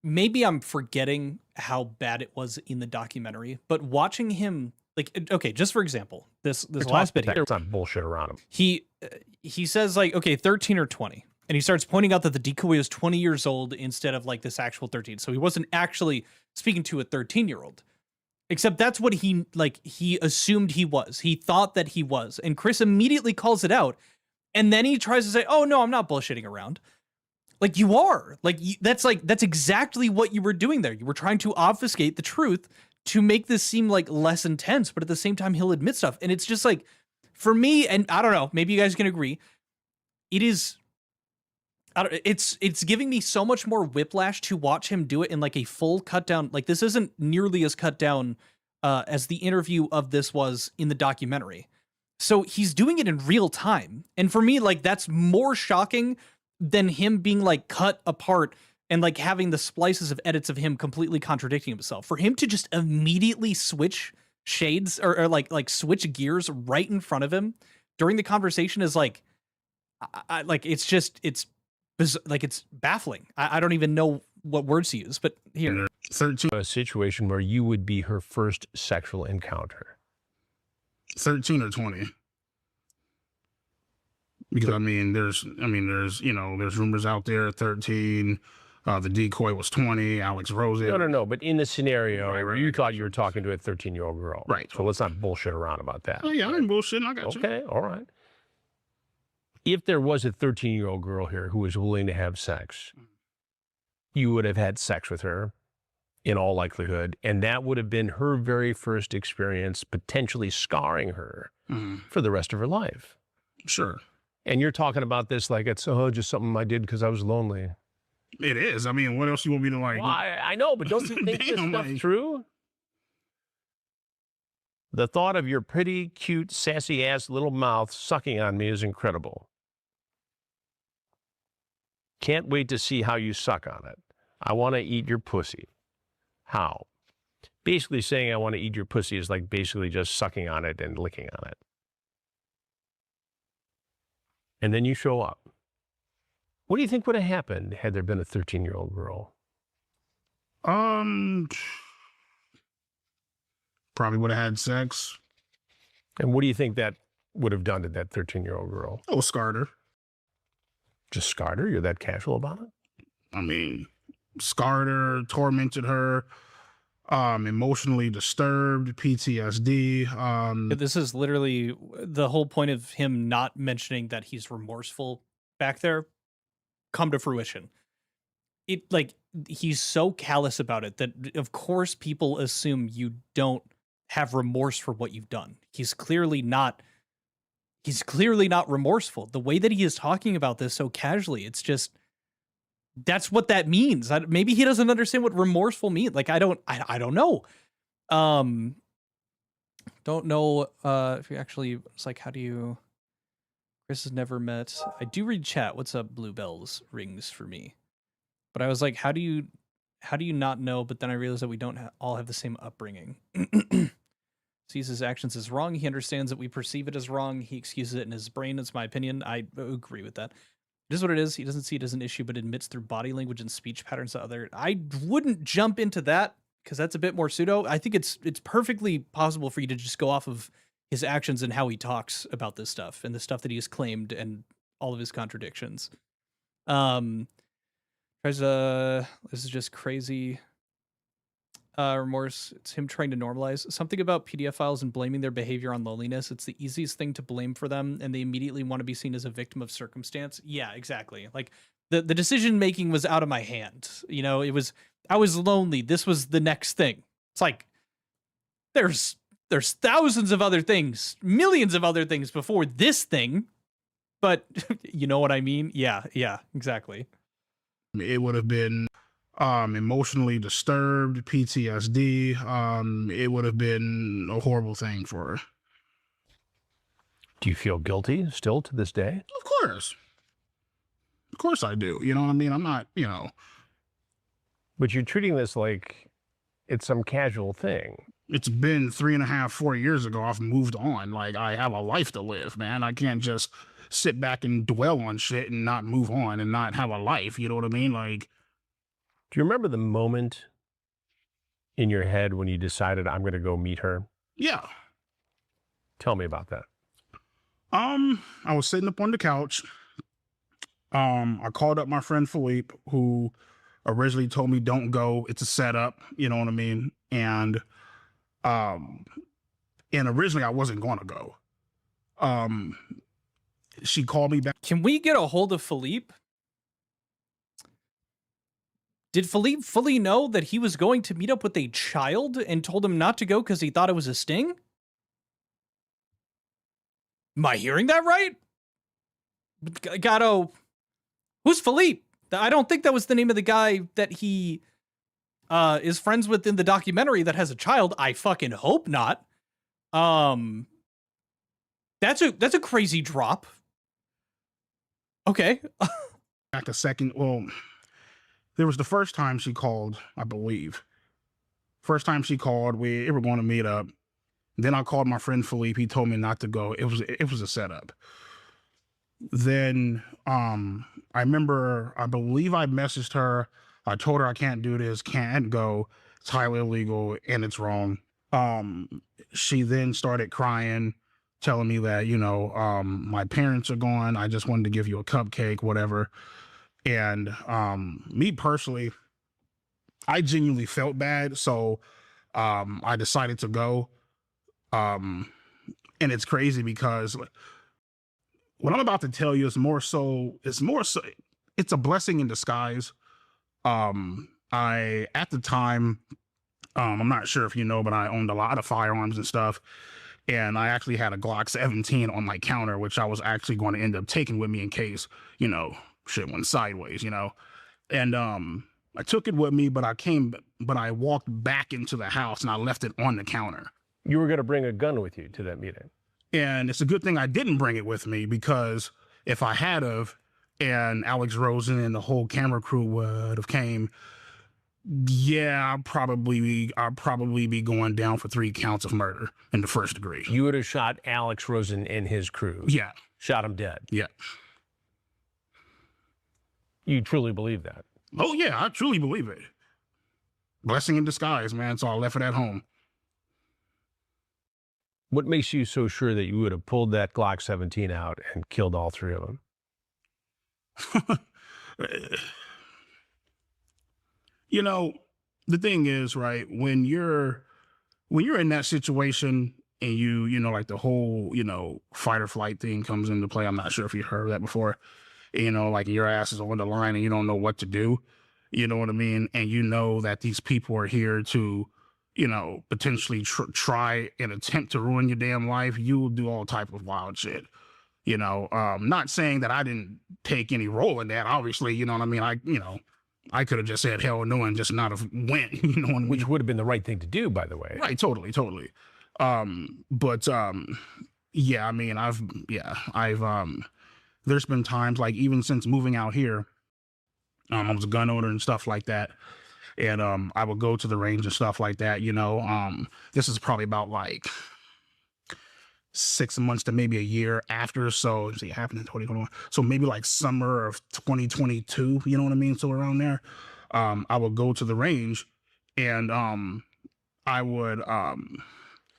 maybe I'm forgetting how bad it was in the documentary, but watching him like, okay, just for example, this last bit here, let's not bullshit around him. He says like, okay, 13 or 20. And he starts pointing out that the decoy was 20 years old instead of like this actual 13. So he wasn't actually speaking to a 13-year-old. Except that's what he assumed he was. He thought that he was. And Chris immediately calls it out. And then he tries to say, oh, no, I'm not bullshitting around. Like you are. That's exactly what you were doing there. You were trying to obfuscate the truth to make this seem like less intense. But at the same time, he'll admit stuff. And it's just like, for me, and I don't know, maybe you guys can agree, it is... It's giving me so much more whiplash to watch him do it in like a full cut down. Like this isn't nearly as cut down as the interview of this was in the documentary. So he's doing it in real time. And for me, like that's more shocking than him being like cut apart and like having the splices of edits of him completely contradicting himself. For him to just immediately switch shades or like switch gears right in front of him during the conversation is like, it's baffling. I don't even know what words to use, but here. 13. A situation where you would be her first sexual encounter. 13 or 20. Because there's rumors out there, 13, the decoy was 20, Alex Rose. No. But in the scenario where you thought you were talking to a 13-year-old girl. Right. So let's not bullshit around about that. Oh, yeah, I ain't bullshitting. I got you. Okay, all right. If there was a 13-year-old girl here who was willing to have sex, you would have had sex with her in all likelihood, and that would have been her very first experience, potentially scarring her for the rest of her life. Sure. And you're talking about this like it's just something I did because I was lonely. It is. I mean, what else you want me to like? Well, I know, but don't you think this stuff's true? The thought of your pretty, cute, sassy-ass little mouth sucking on me is incredible. Can't wait to see how you suck on it. I want to eat your pussy. How? Basically saying I want to eat your pussy is like basically just sucking on it and licking on it. And then you show up. What do you think would have happened had there been a 13-year-old girl? Probably would have had sex. And what do you think that would have done to that 13-year-old girl? Oh, scarred her. Just scarred her? You're that casual about it? I mean, scarred her, tormented her, emotionally disturbed, PTSD. This is literally the whole point of him not mentioning that he's remorseful back there come to fruition. It like he's so callous about it that of course people assume you don't have remorse for what you've done. He's clearly not remorseful. The way that he is talking about this so casually, it's just that's what that means. Maybe he doesn't understand what remorseful means. Like, I don't know. Don't know if you actually, it's like, how do you, Chris has never met, I do read chat. What's up? Bluebells rings for me. But I was like, how do you not know? But then I realized that we don't all have the same upbringing. Sees his actions as wrong. He understands that we perceive it as wrong. He excuses it in his brain. It's my opinion. I agree with that. It is what it is. He doesn't see it as an issue, but admits through body language and speech patterns to other. I wouldn't jump into that because that's a bit more pseudo. I think it's perfectly possible for you to just go off of his actions and how he talks about this stuff and the stuff that he has claimed and all of his contradictions. This is just crazy. Remorse, it's him trying to normalize something about PDF files and blaming their behavior on loneliness. It's the easiest thing to blame for them, and they immediately want to be seen as a victim of circumstance. Yeah, exactly. Like the decision making was out of my hand. You know, I was lonely. This was the next thing. It's like there's thousands of other things, millions of other things before this thing, but you know what I mean? Yeah, exactly. It would have been emotionally disturbed, PTSD. It would have been a horrible thing for her. Do you feel guilty still to this day? Of course I do. You know what I mean? I'm not, you know. But you're treating this like it's some casual thing. It's been 3.5, 4 years ago. I've moved on. Like, I have a life to live, man. I can't just sit back and dwell on shit and not move on and not have a life. You know what I mean? Like, do you remember the moment in your head when you decided I'm going to go meet her? Yeah. Tell me about that. I was sitting up on the couch. I called up my friend Philippe, who originally told me don't go. It's a setup. You know what I mean? And originally I wasn't going to go. She called me back. Can we get a hold of Philippe? Did Philippe fully know that he was going to meet up with a child and told him not to go because he thought it was a sting? Am I hearing that right? Gato, who's Philippe? I don't think that was the name of the guy that he is friends with in the documentary that has a child. I fucking hope not. That's a crazy drop. Okay. Back a second. Well, there was the first time she called, I believe. First time she called, we were going to meet up. Then I called my friend Philippe. He told me not to go. It was a setup. Then I remember, I believe I messaged her. I told her I can't do this, can't go. It's highly illegal and it's wrong. She then started crying, telling me that, you know, my parents are gone. I just wanted to give you a cupcake, whatever. And me personally, I genuinely felt bad. So I decided to go. And it's crazy because what I'm about to tell you is it's a blessing in disguise. At the time, I'm not sure if you know, but I owned a lot of firearms and stuff. And I actually had a Glock 17 on my counter, which I was actually going to end up taking with me in case, you know, shit went sideways, you know. And I took it with me, but I walked back into the house and I left it on the counter. You were going to bring a gun with you to that meeting. And it's a good thing I didn't bring it with me, because if I had of, and Alex Rosen and the whole camera crew would have came, yeah, I'd probably be going down for 3 counts of murder in the first degree. You would have shot Alex Rosen and his crew. Yeah. Shot him dead. Yeah. You truly believe that? Oh yeah, I truly believe it. Blessing in disguise, man. So I left it at home. What makes you so sure that you would have pulled that Glock 17 out and killed all 3 of them? You know, the thing is, right, when you're in that situation and you know, like the whole, you know, fight or flight thing comes into play. I'm not sure if you heard that before. You know, like your ass is on the line and you don't know what to do. You know what I mean? And you know that these people are here to, you know, potentially try and attempt to ruin your damn life. You will do all type of wild shit. Not saying that I didn't take any role in that. Obviously, you know what I mean? I could have just said hell no and just not have went, you know what I mean? Which would have been the right thing to do, by the way. Right, totally. But yeah, I mean, there's been times, like, even since moving out here, I was a gun owner and stuff like that. And I would go to the range and stuff like that, this is probably about like 6 months to maybe a year after. So it happened in 2021. So maybe like summer of 2022, you know what I mean? So around there, I would go to the range and I would,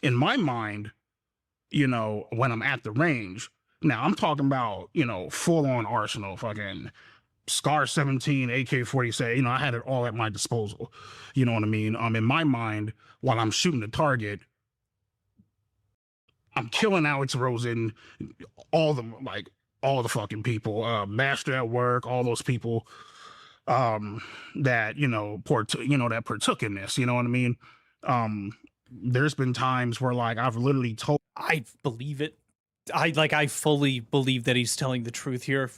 in my mind, when I'm at the range, now I'm talking about, full on arsenal, fucking Scar 17, AK-47, I had it all at my disposal. You know what I mean? In my mind, while I'm shooting the target, I'm killing Alex Rosen, all the fucking people, Master at Work, all those people, that, that partook in this, you know what I mean? There's been times where, like, I've literally told. I believe it. I fully believe that he's telling the truth here.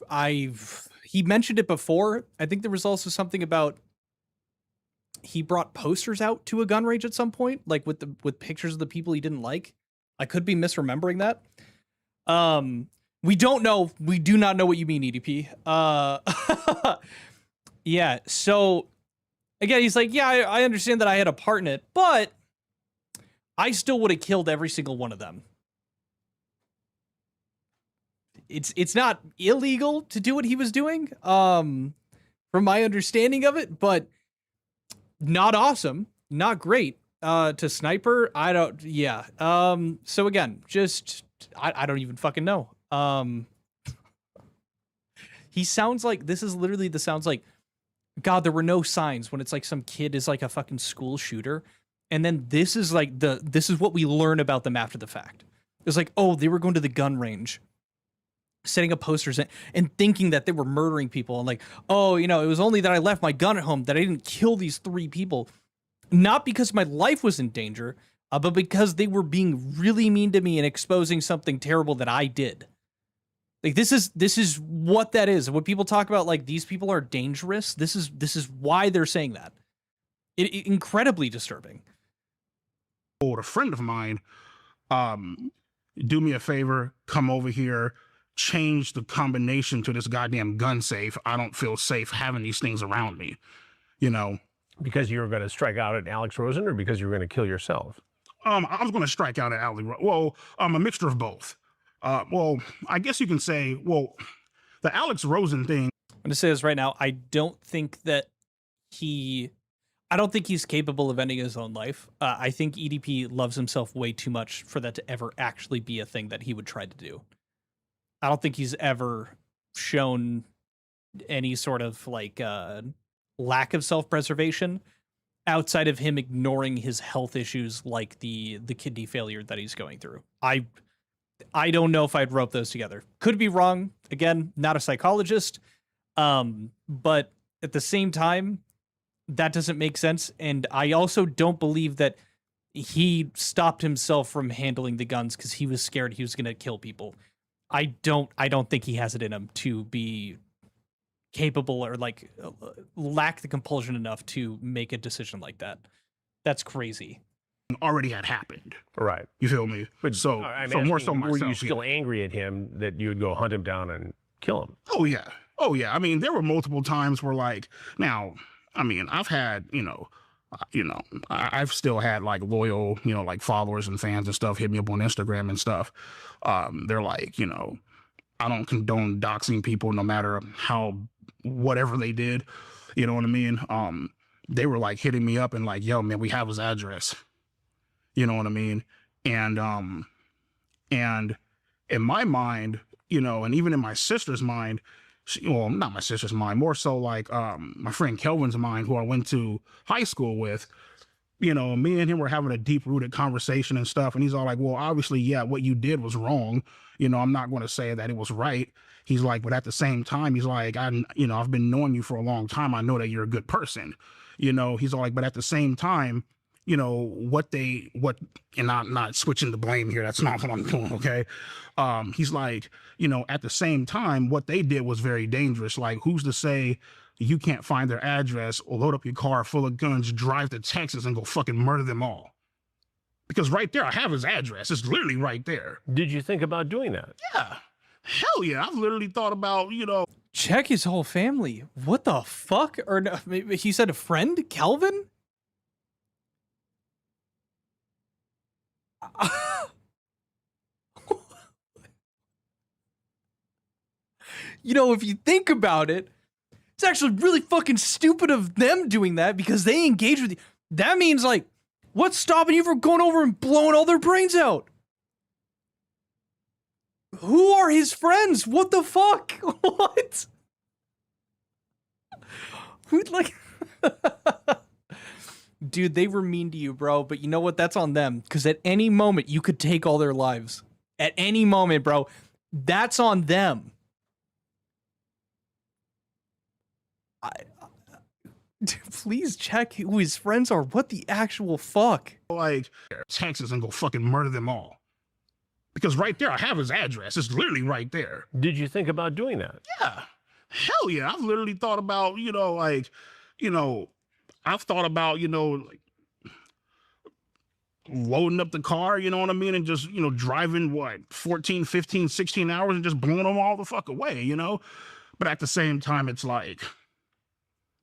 He mentioned it before. I think there was also something about he brought posters out to a gun range at some point, like with pictures of the people he didn't like. I could be misremembering that. We don't know. We do not know what you mean, EDP. Yeah. So again, he's like, yeah, I understand that I had a part in it, but I still would have killed every single one of them. It's not illegal to do what he was doing, from my understanding of it, but not awesome, not great. To sniper, yeah. So again, just, I don't even fucking know. He sounds like, this is literally the sounds like, God, there were no signs, when it's like some kid is like a fucking school shooter. And then this is like this is what we learn about them after the fact. It's like, oh, they were going to the gun range, setting up posters and thinking that they were murdering people. And like, oh, it was only that I left my gun at home, that I didn't kill these 3 people. Not because my life was in danger, but because they were being really mean to me and exposing something terrible that I did. Like, this is what that is. When people talk about, like, these people are dangerous, this is why they're saying that. Incredibly disturbing. A friend of mine, do me a favor, come over here, change the combination to this goddamn gun safe. I don't feel safe having these things around me, Because you were going to strike out at Alex Rosen, or because you were going to kill yourself? I was going to strike out at Alex. Well, a mixture of both. Well, I guess you can say, the Alex Rosen thing. I'm going to say this right now. I don't think he's capable of ending his own life. I think EDP loves himself way too much for that to ever actually be a thing that he would try to do. I don't think he's ever shown any sort of like lack of self-preservation outside of him ignoring his health issues, like the kidney failure that he's going through. I don't know if I'd rope those together. Could be wrong. Again, not a psychologist. But at the same time, that doesn't make sense. And I also don't believe that he stopped himself from handling the guns because he was scared he was going to kill people. I don't think he has it in him to be capable or like lack the compulsion enough to make a decision like that. That's crazy. Already had happened. Right. You feel me? But so more so myself. Were you still angry at him that you would go hunt him down and kill him? Oh yeah. I mean, there were multiple times where, like, now, I mean, I've had, I've still had like loyal, like followers and fans and stuff hit me up on Instagram and stuff. They're like, I don't condone doxing people no matter whatever they did. You know what I mean? They were like hitting me up and like, yo, man, we have his address. You know what I mean? And in my mind, and even in my sister's mind, not my sister's mind, more so like my friend Kelvin's mind, who I went to high school with, me and him were having a deep rooted conversation and stuff. And he's all like, well, obviously, yeah, what you did was wrong. I'm not going to say that it was right. He's like, but at the same time, he's like, I've been knowing you for a long time. I know that you're a good person. He's all like, but at the same time, and not switching the blame here. That's not what I'm doing. Okay. He's like, at the same time, what they did was very dangerous. Like, who's to say you can't find their address or load up your car full of guns, drive to Texas and go fucking murder them all? Because right there, I have his address. It's literally right there. Did you think about doing that? Yeah. Hell yeah. I've literally thought about, Check his whole family. What the fuck? Or no, maybe he said a friend? Calvin? If you think about it, it's actually really fucking stupid of them doing that because they engage with you. That means, like, what's stopping you from going over and blowing all their brains out? Who are his friends? What the fuck? What? Who, like... Dude, they were mean to you, bro, but you know what? That's on them, because at any moment, you could take all their lives. At any moment, bro. That's on them. Please check who his friends are. What the actual fuck? Like, Texas and go fucking murder them all. Because right there, I have his address. It's literally right there. Did you think about doing that? Yeah. Hell yeah. I've literally thought about, I've thought about, like, loading up the car, you know what I mean? And just, driving, 14, 15, 16 hours and just blowing them all the fuck away, But at the same time, it's like,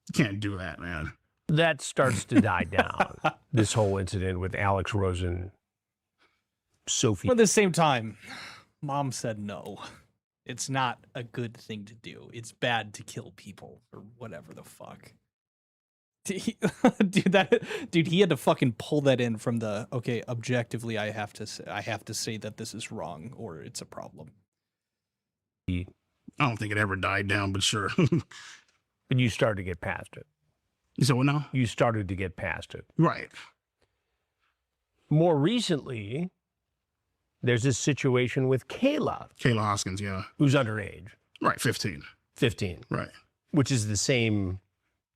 you can't do that, man. That starts to die down, this whole incident with Alex Rosen, Sophie. But at the same time, Mom said no. It's not a good thing to do. It's bad to kill people or whatever the fuck. Dude, he had to fucking pull that in from the, okay, objectively, I have to say that this is wrong or it's a problem. I don't think it ever died down, but sure. But you started to get past it. You said what now? You started to get past it. Right. More recently, there's this situation with Kayla. Kayla Hoskins, yeah. Who's underage. Right, 15. 15. Right. Which is the same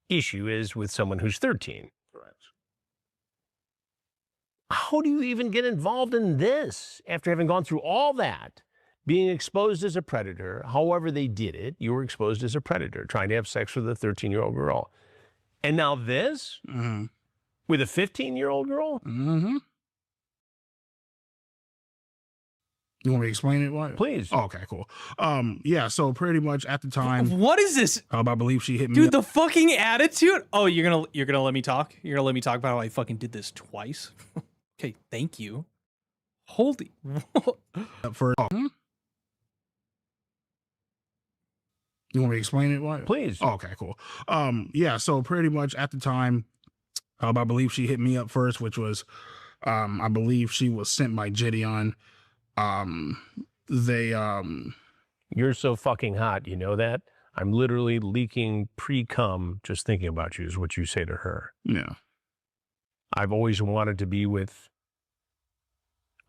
issue as with someone who's 13. Correct. How do you even get involved in this after having gone through all that? Being exposed as a predator, however they did it, you were exposed as a predator, trying to have sex with a 13-year-old girl. And now this? Mm-hmm. With a 15-year-old girl? Mm-hmm. You want me to explain it? What? Please. Oh, okay, cool. Yeah, so pretty much at the time. What is this? I believe she hit me. Dude, the fucking attitude. Oh, you're gonna let me talk? You're gonna let me talk about how I fucking did this twice? Okay, thank you. Holy. For, You want me to explain it? What? Please. Oh, okay, cool. Yeah, so pretty much at the time, I believe she hit me up first, which was, I believe she was sent by Gideon. You're so fucking hot, you know that? I'm literally leaking pre-cum just thinking about you is what you say to her. Yeah. I've always wanted to be with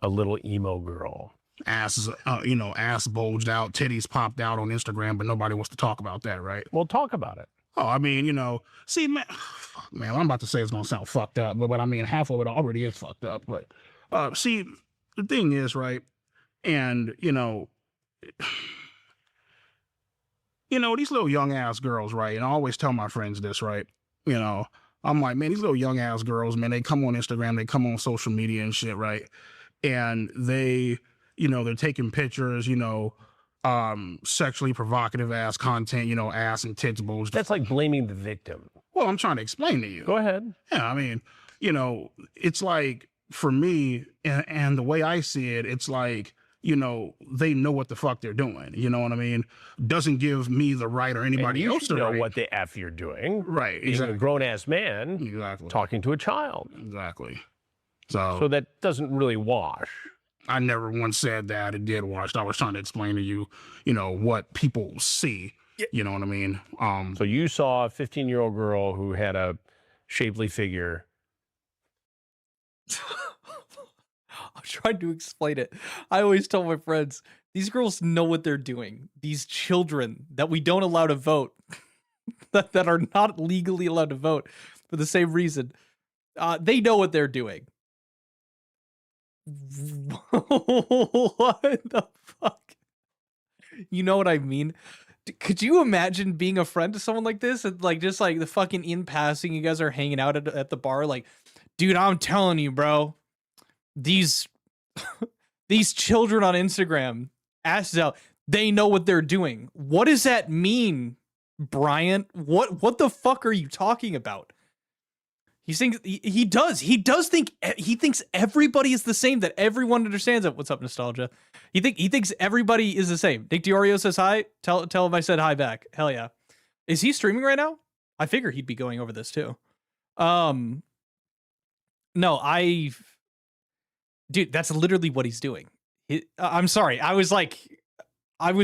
a little emo girl. Ass, ass bulged out, titties popped out on Instagram, but nobody wants to talk about that, right? Well, talk about it. Oh, I mean, see, man, what I'm about to say is going to sound fucked up, but I mean, half of it already is fucked up. But, see, the thing is, right, and, these little young ass girls, right, and I always tell my friends this, right, I'm like, man, these little young ass girls, man, they come on Instagram, they come on social media and shit, right, and they, they're taking pictures, sexually provocative ass content, ass and tits bulged. That's like blaming the victim. Well, I'm trying to explain to you. Go ahead. Yeah, I mean, it's like, for me, and the way I see it, it's like, they know what the fuck they're doing. You know what I mean? Doesn't give me the right or anybody else to know what the F you're doing. Right. Being Exactly. a grown-ass man Exactly. talking to a child. Exactly. So that doesn't really wash. I never once said that it did wash. I was trying to explain to you, what people see. You know what I mean? So you saw a 15-year-old girl who had a shapely figure. I'm trying to explain it. I always tell my friends, these girls know what they're doing. These children that we don't allow to vote, that are not legally allowed to vote for the same reason. They know what they're doing. What the fuck? You know what I mean? Could you imagine being a friend to someone like this? And like, just like the fucking in passing, you guys are hanging out at the bar. Like, dude, I'm telling you, bro, these these children on Instagram, asses out, they know what they're doing. What does that mean, Bryant? What the fuck are you talking about? He thinks he does think he thinks everybody is the same, that everyone understands it. What's up, nostalgia? He thinks everybody is the same. Nick Diorio says hi. Tell him I said hi back. Hell yeah. Is he streaming right now? I figure he'd be going over this too. No, dude, that's literally what he's doing. I'm sorry. I was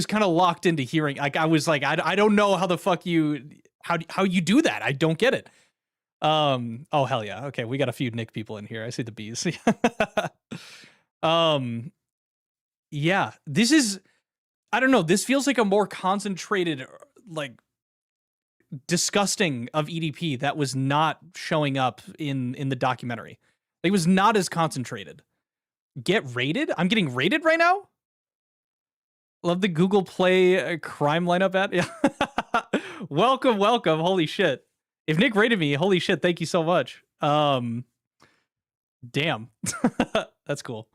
kind of locked into hearing. Like, I was like, I don't know how the fuck how you do that. I don't get it. Oh hell yeah. Okay, we got a few Nick people in here. I see the bees. Yeah, this is, I don't know, this feels like a more concentrated, like, disgusting of EDP that was not showing up in the documentary. It was not as concentrated. Get rated? I'm getting rated right now? Love the Google Play crime lineup ad. Yeah. welcome. Holy shit. If Nick rated me, holy shit, thank you so much. Damn. That's cool.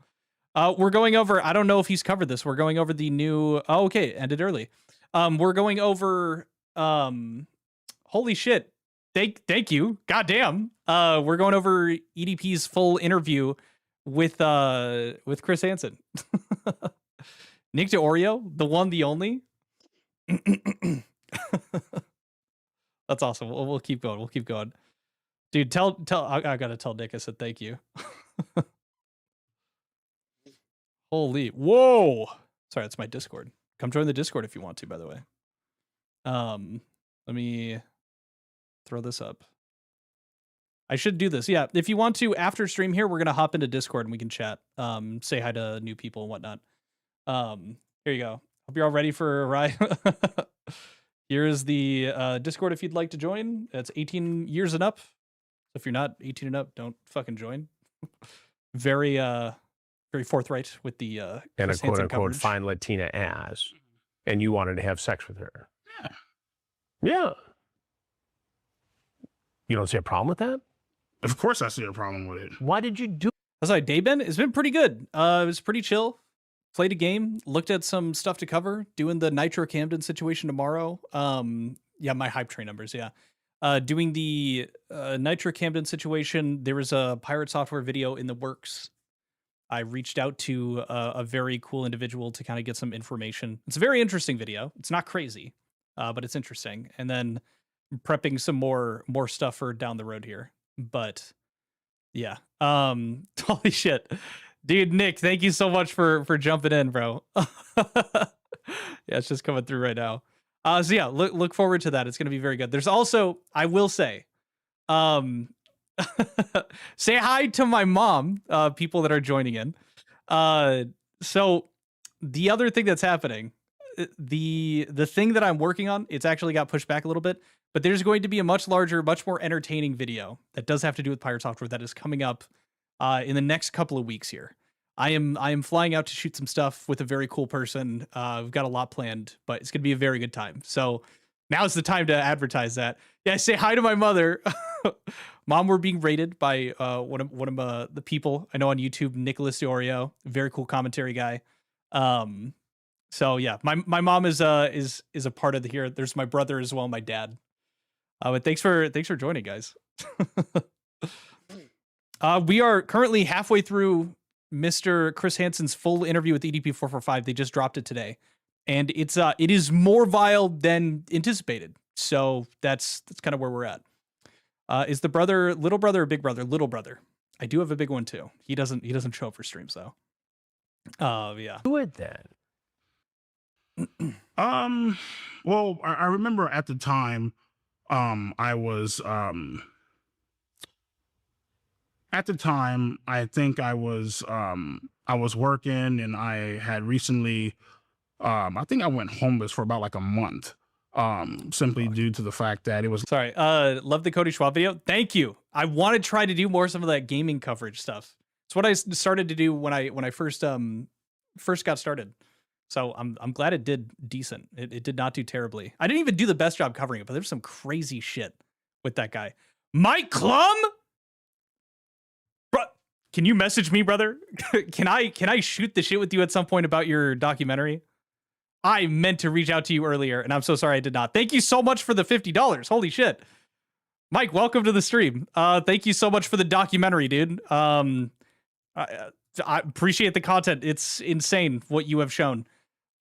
We're going over, I don't know if he's covered this. We're going over the new, oh, okay, ended early. We're going over, holy shit. Thank you. Goddamn. We're going over EDP's full interview with Chris Hansen. Nick Diorio, the one, the only. That's awesome. We'll keep going. We'll keep going. Dude, tell I gotta tell Nick I said thank you. Holy, whoa. Sorry, that's my Discord. Come join the Discord if you want to, by the way. Let me throw this up. I should do this. Yeah, if you want to, after stream here, we're gonna hop into Discord and we can chat. Say hi to new people and whatnot. Here you go. Hope you're all ready for a ride. Here's the Discord if you'd like to join. It's 18 years and up. So if you're not 18 and up, don't fucking join. Very forthright with the and a quote unquote coverage. fine Latina ass, and you wanted to have sex with her. Yeah. Yeah. You don't see a problem with that? Of course I see a problem with it. Why did you do? How's my day been? It's been pretty good. It was pretty chill. Played a game, looked at some stuff to cover, doing the Nitro Camden situation tomorrow. Yeah, my hype train numbers, yeah. Doing the Nitro Camden situation, there was a Pirate Software video in the works. I reached out to a very cool individual to kind of get some information. It's a very interesting video. It's not crazy, but it's interesting. And then prepping some more stuff for down the road here. But yeah, holy shit. Dude, Nick, thank you so much for jumping in, bro. Yeah, it's just coming through right now. So yeah, look forward to that. It's going to be very good. There's also, I will say, say hi to my mom, people that are joining in. So the other thing that's happening, the thing that I'm working on, it's actually got pushed back a little bit, but there's going to be a much larger, much more entertaining video that does have to do with Pirate Software that is coming up in the next couple of weeks here. I am flying out to shoot some stuff with a very cool person. We've got a lot planned, but it's going to be a very good time. So now's the time to advertise that. Yeah, say hi to my mother. Mom, we're being rated by one of the people I know on YouTube, Nicholas Diorio, very cool commentary guy. So yeah, my mom is a part of the here. There's my brother as well, my dad. But thanks for joining, guys. We are currently halfway through Mr. Chris Hansen's full interview with EDP445. They just dropped it today, and it is more vile than anticipated. So that's kind of where we're at. Is the brother little brother or big brother? Little brother. I do have a big one too. He doesn't show up for streams though. Yeah. Do it then. Well, I remember at the time, I was at the time, I think I was working, and I had recently, I think I went homeless for about like a month. simply due to the fact that it was. Sorry. Love the Cody Schwab video. Thank you. I want to try to do more some of that gaming coverage stuff. It's what I started to do when I first got started. So I'm glad it did decent. It did not do terribly. I didn't even do the best job covering it, but there's some crazy shit with that guy. Mike Klum? Bro, can you message me, brother? Can I shoot the shit with you at some point about your documentary? I meant to reach out to you earlier, and I'm so sorry I did not. Thank you so much for the $50. Holy shit. Mike, welcome to the stream. Thank you so much for the documentary, dude. I appreciate the content. It's insane what you have shown.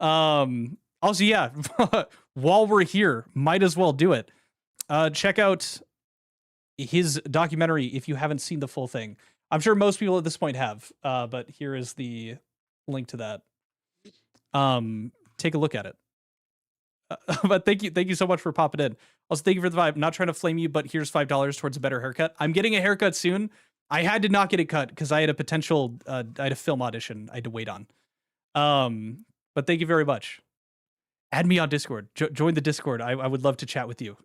Also, yeah, while we're here, might as well do it. Check out his documentary if you haven't seen the full thing. I'm sure most people at this point have, but here is the link to that. Take a look at it. But thank you so much for popping in. Also, thank you for the vibe. I'm not trying to flame you, but here's $5 towards a better haircut. I'm getting a haircut soon. I had to not get it cut because I had a potential, I had a film audition I had to wait on. But thank you very much. Add me on Discord. Join the Discord. I would love to chat with you.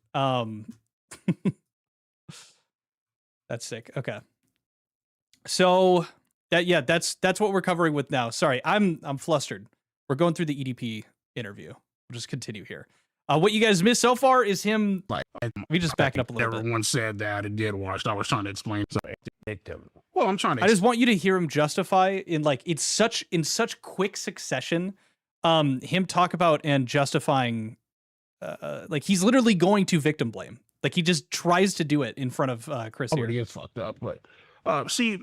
That's sick. Okay. So that's what we're covering with now. Sorry, I'm flustered. We're going through the EDP interview. We'll just continue here. What you guys missed so far is him. Like, we just back it up a little bit. Everyone said that it did watched. I was trying to explain to the victim. Well, I'm trying to. I just want you to hear him justify in such quick succession. Him talk about and justifying, like he's literally going to victim blame. Like he just tries to do it in front of Chris here. Already is fucked up, but see,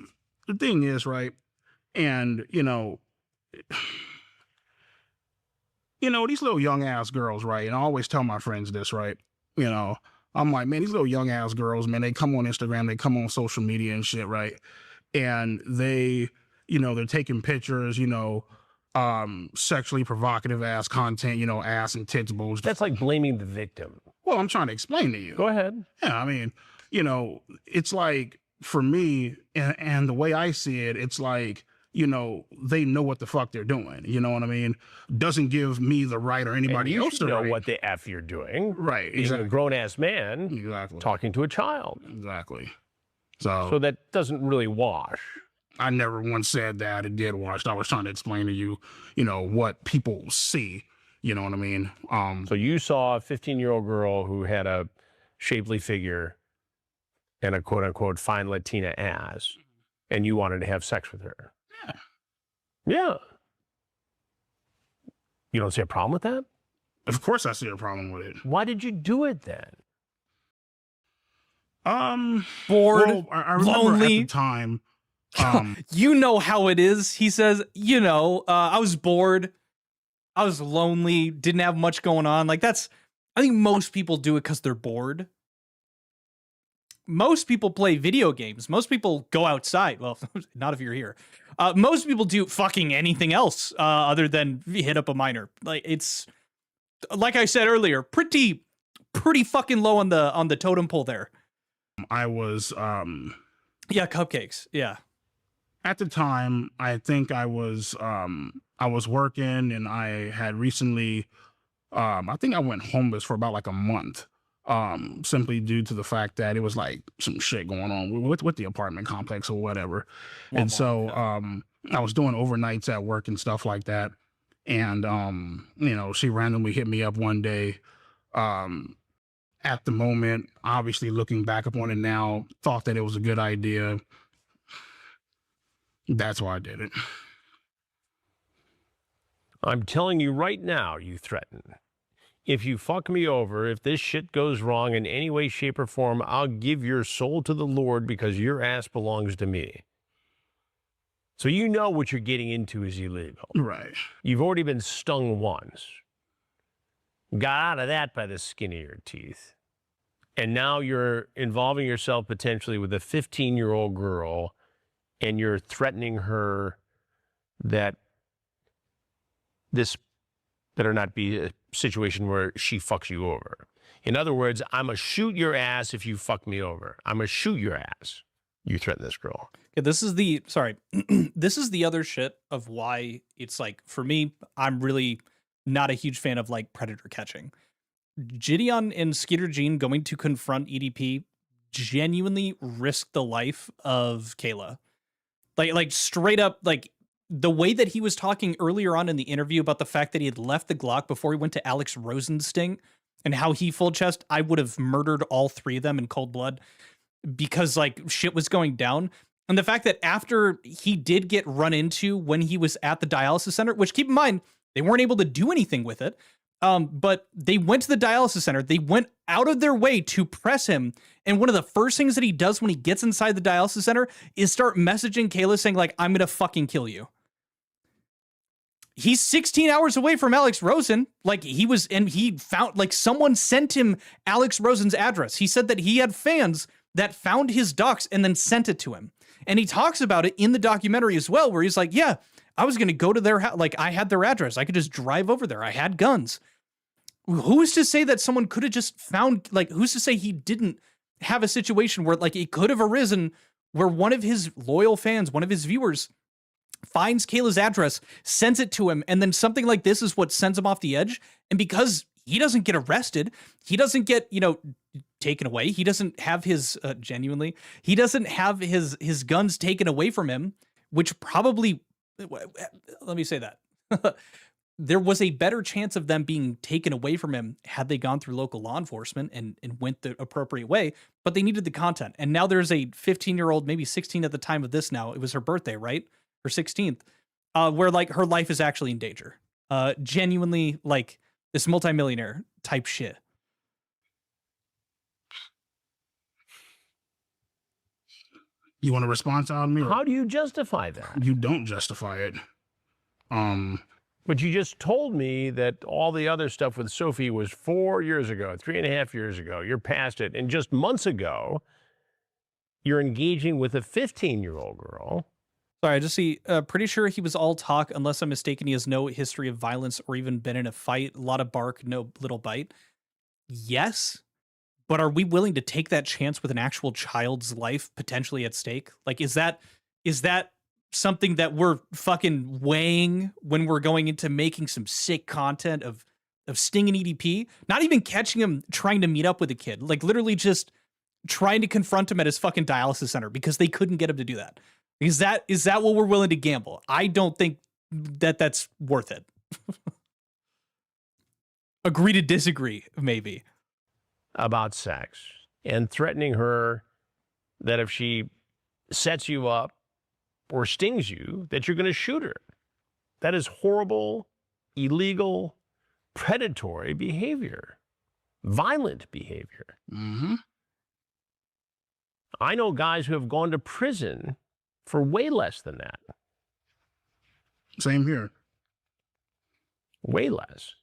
the thing is, right, and these little young ass girls, right, and I always tell my friends this, right, I'm like, man, these little young ass girls, man, they come on Instagram, they come on social media and shit, right, and they, they're taking pictures, sexually provocative ass content, ass and tits bullshit. That's like blaming the victim. Well, I'm trying to explain to you. Go ahead. Yeah, I mean, it's like for me, and the way I see it, it's like, they know what the fuck they're doing. You know what I mean? Doesn't give me the right or anybody else to know what the F you're doing. Right. He's Exactly. a grown ass man. Exactly. Talking to a child. Exactly. So that doesn't really wash. I never once said that it did wash. I was trying to explain to you, what people see. You know what I mean? So you saw a 15-year-old girl who had a shapely figure and a quote unquote fine Latina ass, and you wanted to have sex with her. Yeah. Yeah. You don't see a problem with that? Of course I see a problem with it. Why did you do it then? Bored, well, I remember lonely. at the time. You know how it is. He says, I was bored. I was lonely. Didn't have much going on. Like I think most people do it because they're bored. Most people play video games. Most people go outside. Well, not if you're here. Most people do fucking anything else other than hit up a minor. Like it's, like I said earlier, pretty fucking low on the totem pole there. I was yeah, cupcakes. Yeah. At the time, I think I was working, and I had recently I think I went homeless for about like a month. Simply due to the fact that it was like some shit going on with the apartment complex or whatever. And so I was doing overnights at work and stuff like that. And she randomly hit me up one day. At the moment, obviously looking back upon it now, thought that it was a good idea. That's why I did it. I'm telling you right now, you threaten. If you fuck me over, if this shit goes wrong in any way, shape, or form, I'll give your soul to the Lord because your ass belongs to me. So you know what you're getting into is illegal. Right. You've already been stung once. Got out of that by the skin of your teeth. And now you're involving yourself potentially with a 15-year-old girl, and you're threatening her that this better not be a situation where she fucks you over. In other words, I'm going to shoot your ass if you fuck me over. I'm going to shoot your ass. You threaten this girl. Okay, this is the other shit of why it's like, for me, I'm really not a huge fan of like predator catching. Gideon and Skeeter Jean going to confront EDP genuinely risked the life of Kayla. Like straight up, like the way that he was talking earlier on in the interview about the fact that he had left the Glock before he went to Alex Rosen's sting and how he full chest, I would have murdered all three of them in cold blood because like shit was going down. And the fact that after he did get run into when he was at the dialysis center, which keep in mind, they weren't able to do anything with it. But they went to the dialysis center. They went out of their way to press him. And one of the first things that he does when he gets inside the dialysis center is start messaging Kayla saying like, I'm going to fucking kill you. He's 16 hours away from Alex Rosen. Like he was, and he found like someone sent him Alex Rosen's address. He said that he had fans that found his docs and then sent it to him. And he talks about it in the documentary as well, where he's like, yeah, I was going to go to their house. Like I had their address. I could just drive over there. I had guns. Who's to say that someone could have just found, like, who's to say he didn't have a situation where like it could have arisen where one of his loyal fans, one of his viewers finds Kayla's address, sends it to him. And then something like this is what sends him off the edge. And because he doesn't get arrested, he doesn't get, you know, taken away. He doesn't have his, he doesn't have his guns taken away from him, which probably, let me say that. There was a better chance of them being taken away from him had they gone through local law enforcement and went the appropriate way, but they needed the content. And now there's a 15-year-old, maybe 16 at the time of this now. It was her birthday, right? Her 16th, where like her life is actually in danger. Genuinely like this multimillionaire type shit. You want to respond to me? How do you justify that? You don't justify it. But you just told me that all the other stuff with Sophie was 4 years ago, 3.5 years ago. You're past it. And just months ago, you're engaging with a 15-year-old girl. Sorry, I just see, pretty sure he was all talk. Unless I'm mistaken, he has no history of violence or even been in a fight. A lot of bark, no little bite. Yes, but are we willing to take that chance with an actual child's life potentially at stake? Like, is that something that we're fucking weighing when we're going into making some sick content of Sting and EDP? Not even catching him trying to meet up with a kid, like literally just trying to confront him at his fucking dialysis center because they couldn't get him to do that. Is that what we're willing to gamble? I don't think that that's worth it. Agree to disagree, maybe. About sex and threatening her that if she sets you up or stings you, that you're going to shoot her. That is horrible, illegal, predatory behavior, violent behavior. Mm-hmm. I know guys who have gone to prison for way less than that. Same here. Way less.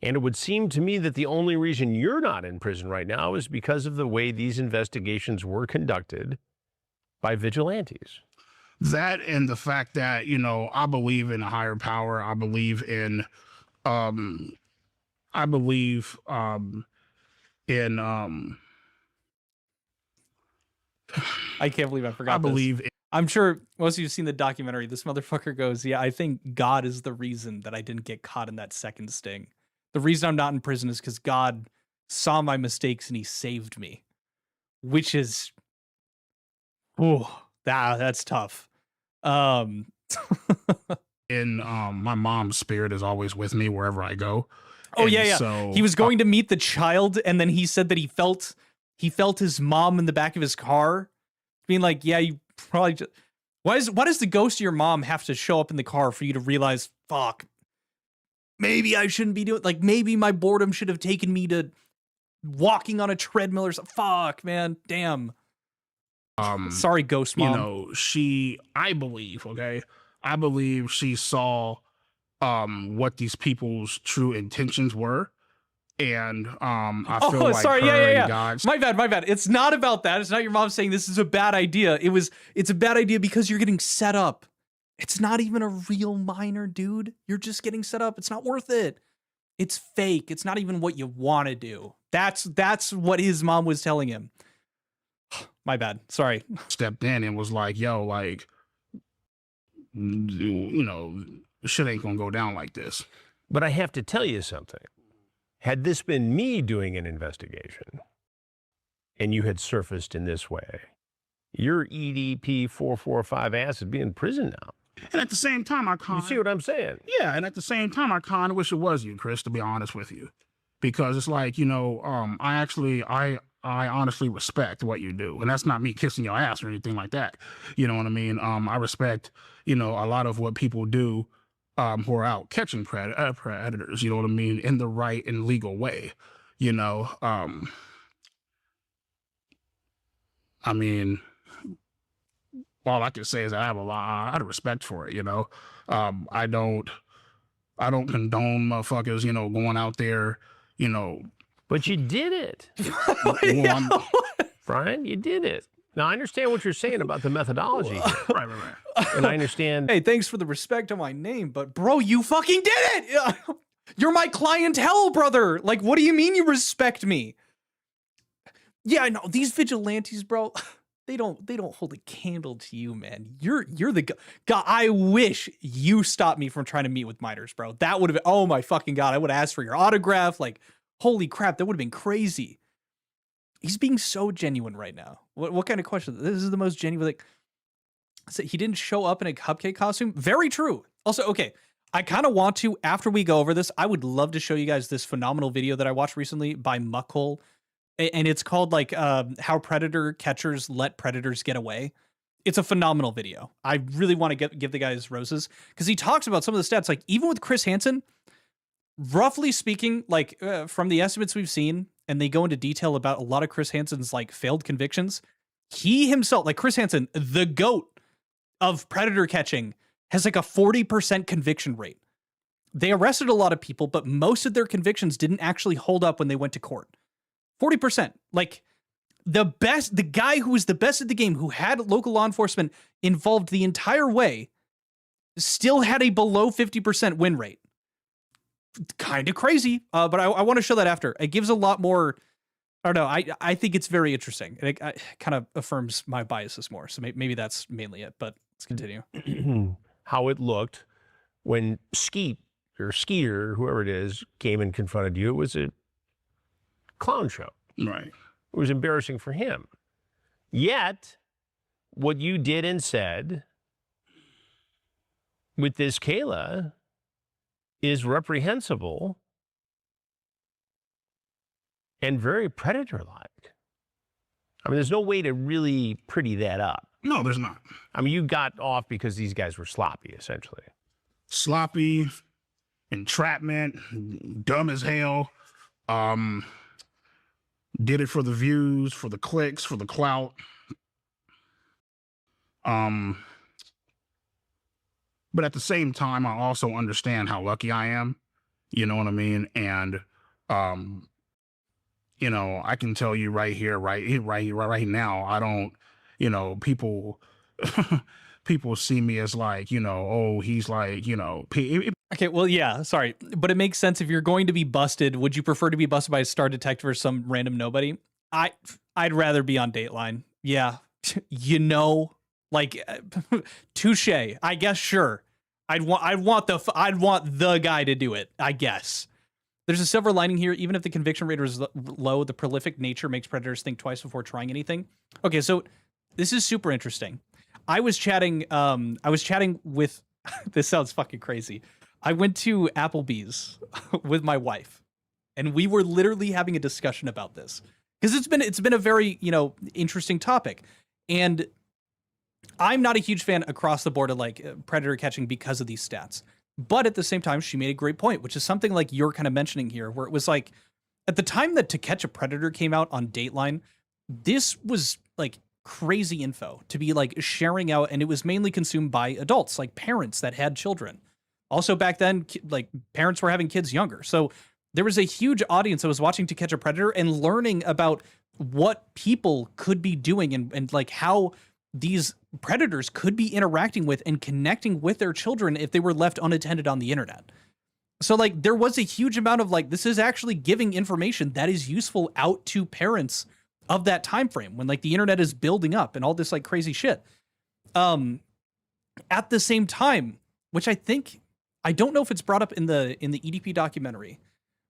And it would seem to me that the only reason you're not in prison right now is because of the way these investigations were conducted by vigilantes. That and the fact that, you know, I believe in a higher power. I believe in, I can't believe I forgot. I'm sure most of you have seen the documentary. This motherfucker goes, yeah, I think God is the reason that I didn't get caught in that second sting. The reason I'm not in prison is because God saw my mistakes and he saved me. Which is, that's tough. My mom's spirit is always with me wherever I go. Oh, yeah. So he was going to meet the child, and then he said that he felt his mom in the back of his car, being like, yeah, you probably just, why does the ghost of your mom have to show up in the car for you to realize, fuck, maybe I shouldn't be doing, like, maybe my boredom should have taken me to walking on a treadmill or something. Fuck, man, damn. Sorry, ghost mom. You know, I believe she saw what these people's true intentions were. And I feel like sorry, yeah. God's... My bad. It's not about that. It's not your mom saying this is a bad idea. It's a bad idea because you're getting set up. It's not even a real minor, dude. You're just getting set up. It's not worth it. It's fake. It's not even what you want to do. That's what his mom was telling him. My bad. Sorry. Stepped in and was like, yo, like, you know, shit ain't gonna go down like this. But I have to tell you something. Had this been me doing an investigation and you had surfaced in this way, your EDP445 ass would be in prison now. And at the same time, You see what I'm saying? Yeah, and at the same time, I kind of wish it was you, Chris, to be honest with you. Because it's like, you know, I honestly respect what you do. And that's not me kissing your ass or anything like that. You know what I mean? I respect, you know, a lot of what people do who are out catching predators, you know what I mean, in the right and legal way. You know, I mean, all I can say is I have a lot of respect for it, you know. I don't condone motherfuckers, you know, going out there, you know. But you did it. Brian, you did it. Now, I understand what you're saying about the methodology here. Right. And I understand. Hey, thanks for the respect on my name, but bro, you fucking did it! You're my clientele, brother! Like, what do you mean you respect me? Yeah, I know, these vigilantes, bro, they don't hold a candle to you, man. You're the guy. I wish you stopped me from trying to meet with minors, bro. That would have been, oh my fucking God, I would have asked for your autograph. Like, holy crap, that would have been crazy. He's being so genuine right now. What kind of question? This is the most genuine. Like, so he didn't show up in a cupcake costume. Very true. Also, okay, I kind of want to, after we go over this, I would love to show you guys this phenomenal video that I watched recently by Muckhole. And it's called like how predator catchers let predators get away. It's a phenomenal video. I really want to give the guys roses because he talks about some of the stats. Like even with Chris Hansen, roughly speaking, like from the estimates we've seen, and they go into detail about a lot of Chris Hansen's like failed convictions. He himself, like Chris Hansen, the GOAT of predator catching, has like a 40% conviction rate. They arrested a lot of people, but most of their convictions didn't actually hold up when they went to court. 40%. Like the guy who was the best at the game, who had local law enforcement involved the entire way, still had a below 50% win rate. Kind of crazy, but I want to show that after. It gives a lot more, I don't know, I think it's very interesting. It kind of affirms my biases more, so maybe that's mainly it, but let's continue. How it looked when Skeeter, whoever it is, came and confronted you. It was a clown show. Right. It was embarrassing for him. Yet, what you did and said with this Kayla is reprehensible and very predator-like. I mean, there's no way to really pretty that up. No, there's not. I mean, you got off because these guys were sloppy, essentially. Sloppy, entrapment, dumb as hell. Did it for the views, for the clicks, for the clout. But at the same time, I also understand how lucky I am. You know what I mean? And, you know, I can tell you right here, right now, I don't, you know, people see me as like, you know, oh, he's like, you know. Okay, well, yeah, sorry. But it makes sense if you're going to be busted. Would you prefer to be busted by a star detective or some random nobody? I'd rather be on Dateline. Yeah. You know, like, touche. I guess, sure. I'd want the guy to do it, I guess. There's a silver lining here. Even if the conviction rate is low, the prolific nature makes predators think twice before trying anything. Okay, so this is super interesting. I was chatting with, this sounds fucking crazy. I went to Applebee's with my wife, and we were literally having a discussion about this because it's been a very, you know, interesting topic. And I'm not a huge fan across the board of like predator catching because of these stats. But at the same time, she made a great point, which is something like you're kind of mentioning here, where it was like at the time that To Catch a Predator came out on Dateline, this was like crazy info to be like sharing out, and it was mainly consumed by adults, like parents that had children. Also back then, like parents were having kids younger. So there was a huge audience that was watching To Catch a Predator and learning about what people could be doing and like how these predators could be interacting with and connecting with their children if they were left unattended on the internet. So like there was a huge amount of like, this is actually giving information that is useful out to parents of that time frame when like the internet is building up and all this like crazy shit. At the same time, which I don't know if it's brought up in the EDP documentary,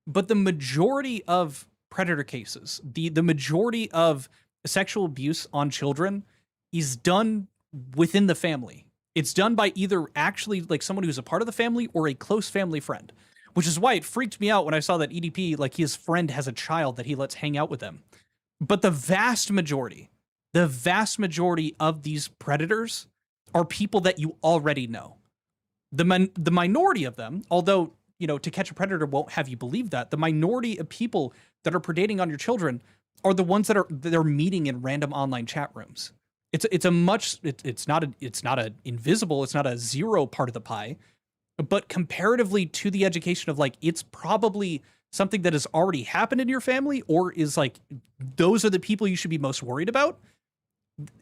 But the majority of predator cases, the majority of sexual abuse on children is done within the family. It's done by either actually like someone who's a part of the family or a close family friend, which is why it freaked me out when I saw that EDP, like his friend has a child that he lets hang out with them. But the vast majority of these predators are people that you already know. The minority of them, although, you know, To Catch a Predator won't have you believe that, the minority of people that are predating on your children are the ones that they're meeting in random online chat rooms. It's not a invisible, it's not a zero part of the pie, but comparatively to the education of like, it's probably something that has already happened in your family, or is like, those are the people you should be most worried about.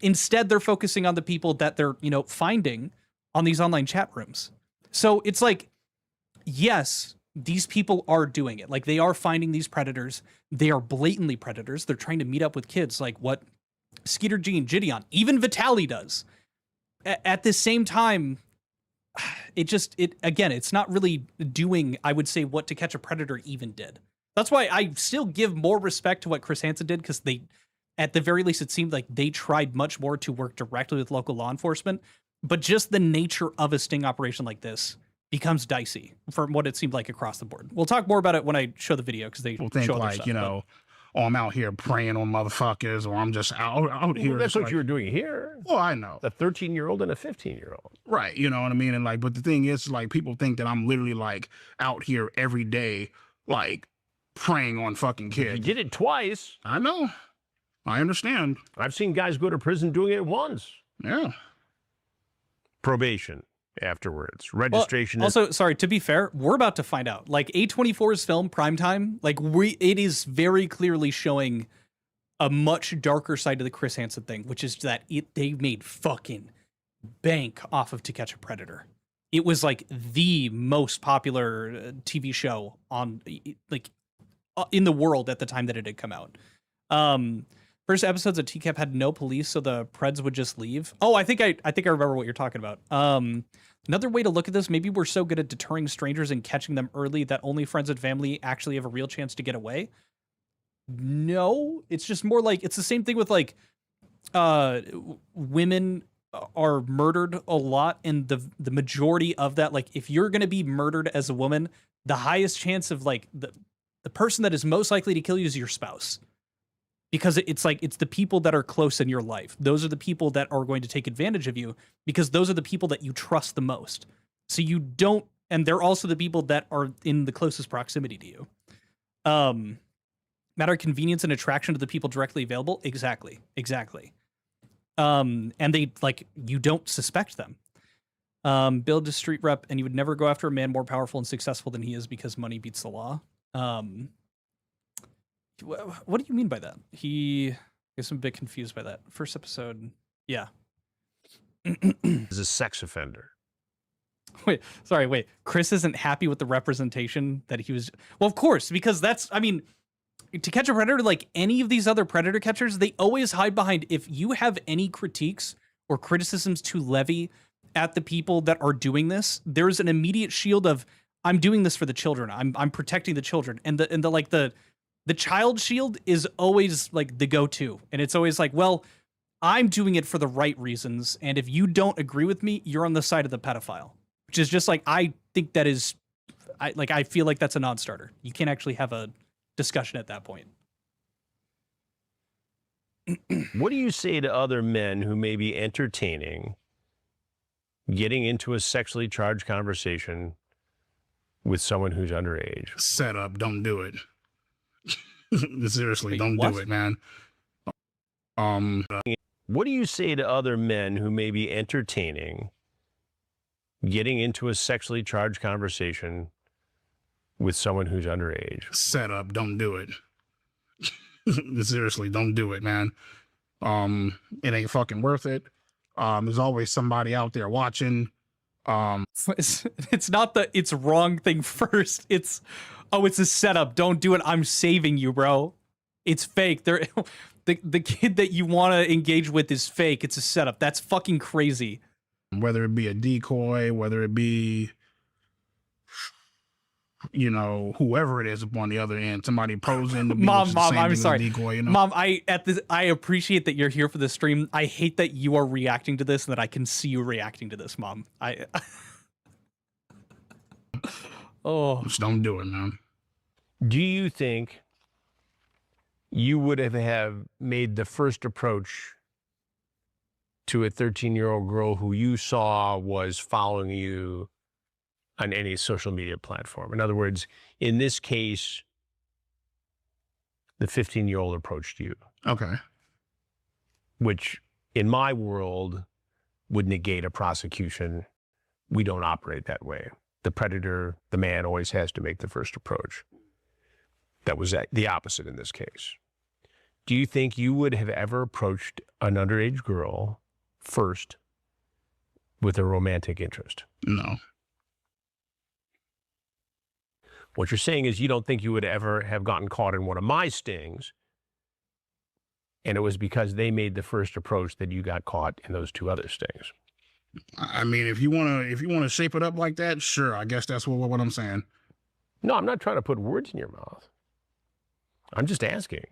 Instead, they're focusing on the people that they're, you know, finding on these online chat rooms. So it's like, yes, these people are doing it. Like, they are finding these predators. They are blatantly predators. They're trying to meet up with kids, like what Skeeter Gene, Gideon, even Vitaly does. At the same time, again, it's not really doing, I would say, what To Catch a Predator even did. That's why I still give more respect to what Chris Hansen did, because they, at the very least, it seemed like they tried much more to work directly with local law enforcement. But just the nature of a sting operation like this becomes dicey from what it seemed like across the board. We'll talk more about it when I show the video, because they think show like, stuff, you know, oh, I'm out here preying on motherfuckers, or I'm just out here. Well, that's what like, you were doing here. Oh, I know. A 13-year-old and a 15-year-old. Right. You know what I mean? And like, but the thing is, like, people think that I'm literally like out here every day, like preying on fucking kids. You did it twice. I know. I understand. I've seen guys go to prison doing it once. Yeah. Probation afterwards. Registration. Well, also, sorry, to be fair, we're about to find out. Like, A24's film Primetime, like, it is very clearly showing a much darker side to the Chris Hansen thing, which is that they made fucking bank off of To Catch a Predator. It was like the most popular TV show on, like, in the world at the time that it had come out. First episodes of TCAP had no police, so the Preds would just leave. Oh, I think I remember what you're talking about. Another way to look at this, maybe we're so good at deterring strangers and catching them early that only friends and family actually have a real chance to get away. No, it's just more like, it's the same thing with like women are murdered a lot, and the majority of that, like, if you're going to be murdered as a woman, the highest chance of like the person that is most likely to kill you is your spouse. Because it's like, it's the people that are close in your life. Those are the people that are going to take advantage of you, because those are the people that you trust the most. So you don't, and they're also the people that are in the closest proximity to you. Matter of convenience and attraction to the people directly available. Exactly. And they, like, you don't suspect them. Build a street rep, and you would never go after a man more powerful and successful than he is, because money beats the law. What do you mean by that? I guess I'm a bit confused by that. First episode, yeah. Is a sex offender. Wait. Chris isn't happy with the representation that he was. Well, of course, because that's, I mean, To Catch a Predator, like any of these other predator catchers, they always hide behind, if you have any critiques or criticisms to levy at the people that are doing this, there's an immediate shield of, I'm doing this for the children. I'm protecting the children. And the child shield is always like the go-to. And it's always like, well, I'm doing it for the right reasons. And if you don't agree with me, you're on the side of the pedophile, which is just like, I think that is, I feel like that's a non-starter. You can't actually have a discussion at that point. What do you say to other men who may be entertaining getting into a sexually charged conversation with someone who's underage? Set up. Don't do it. Seriously, Wait, don't what? do it, man. What do you say to other men who may be entertaining getting into a sexually charged conversation with someone who's underage? Set up. Don't do it. Seriously, don't do it, man. It ain't fucking worth it. There's always somebody out there watching. It's not the it's wrong thing first. It's a setup. Don't do it. I'm saving you, bro. It's fake. The kid that you want to engage with is fake. It's a setup. That's fucking crazy. Whether it be a decoy, whether it be you know, whoever it is up on the other end, somebody pros in to be Mom, I'm sorry. decoy, you know? Mom, I appreciate that you're here for the stream. I hate that you are reacting to this and that I can see you reacting to this, Mom. Oh. Just don't do it, man. Do you think you would have made the first approach to a 13-year-old girl who you saw was following you on any social media platform? In other words, in this case, the 15-year-old approached you. Okay. Which, in my world, would negate a prosecution. We don't operate that way. The predator, the man, always has to make the first approach. That was the opposite in this case. Do you think you would have ever approached an underage girl first with a romantic interest? No. What you're saying is you don't think you would ever have gotten caught in one of my stings, and it was because they made the first approach that you got caught in those two other stings. I mean, if you wanna shape it up like that, sure. I guess that's what I'm saying. No, I'm not trying to put words in your mouth. I'm just asking.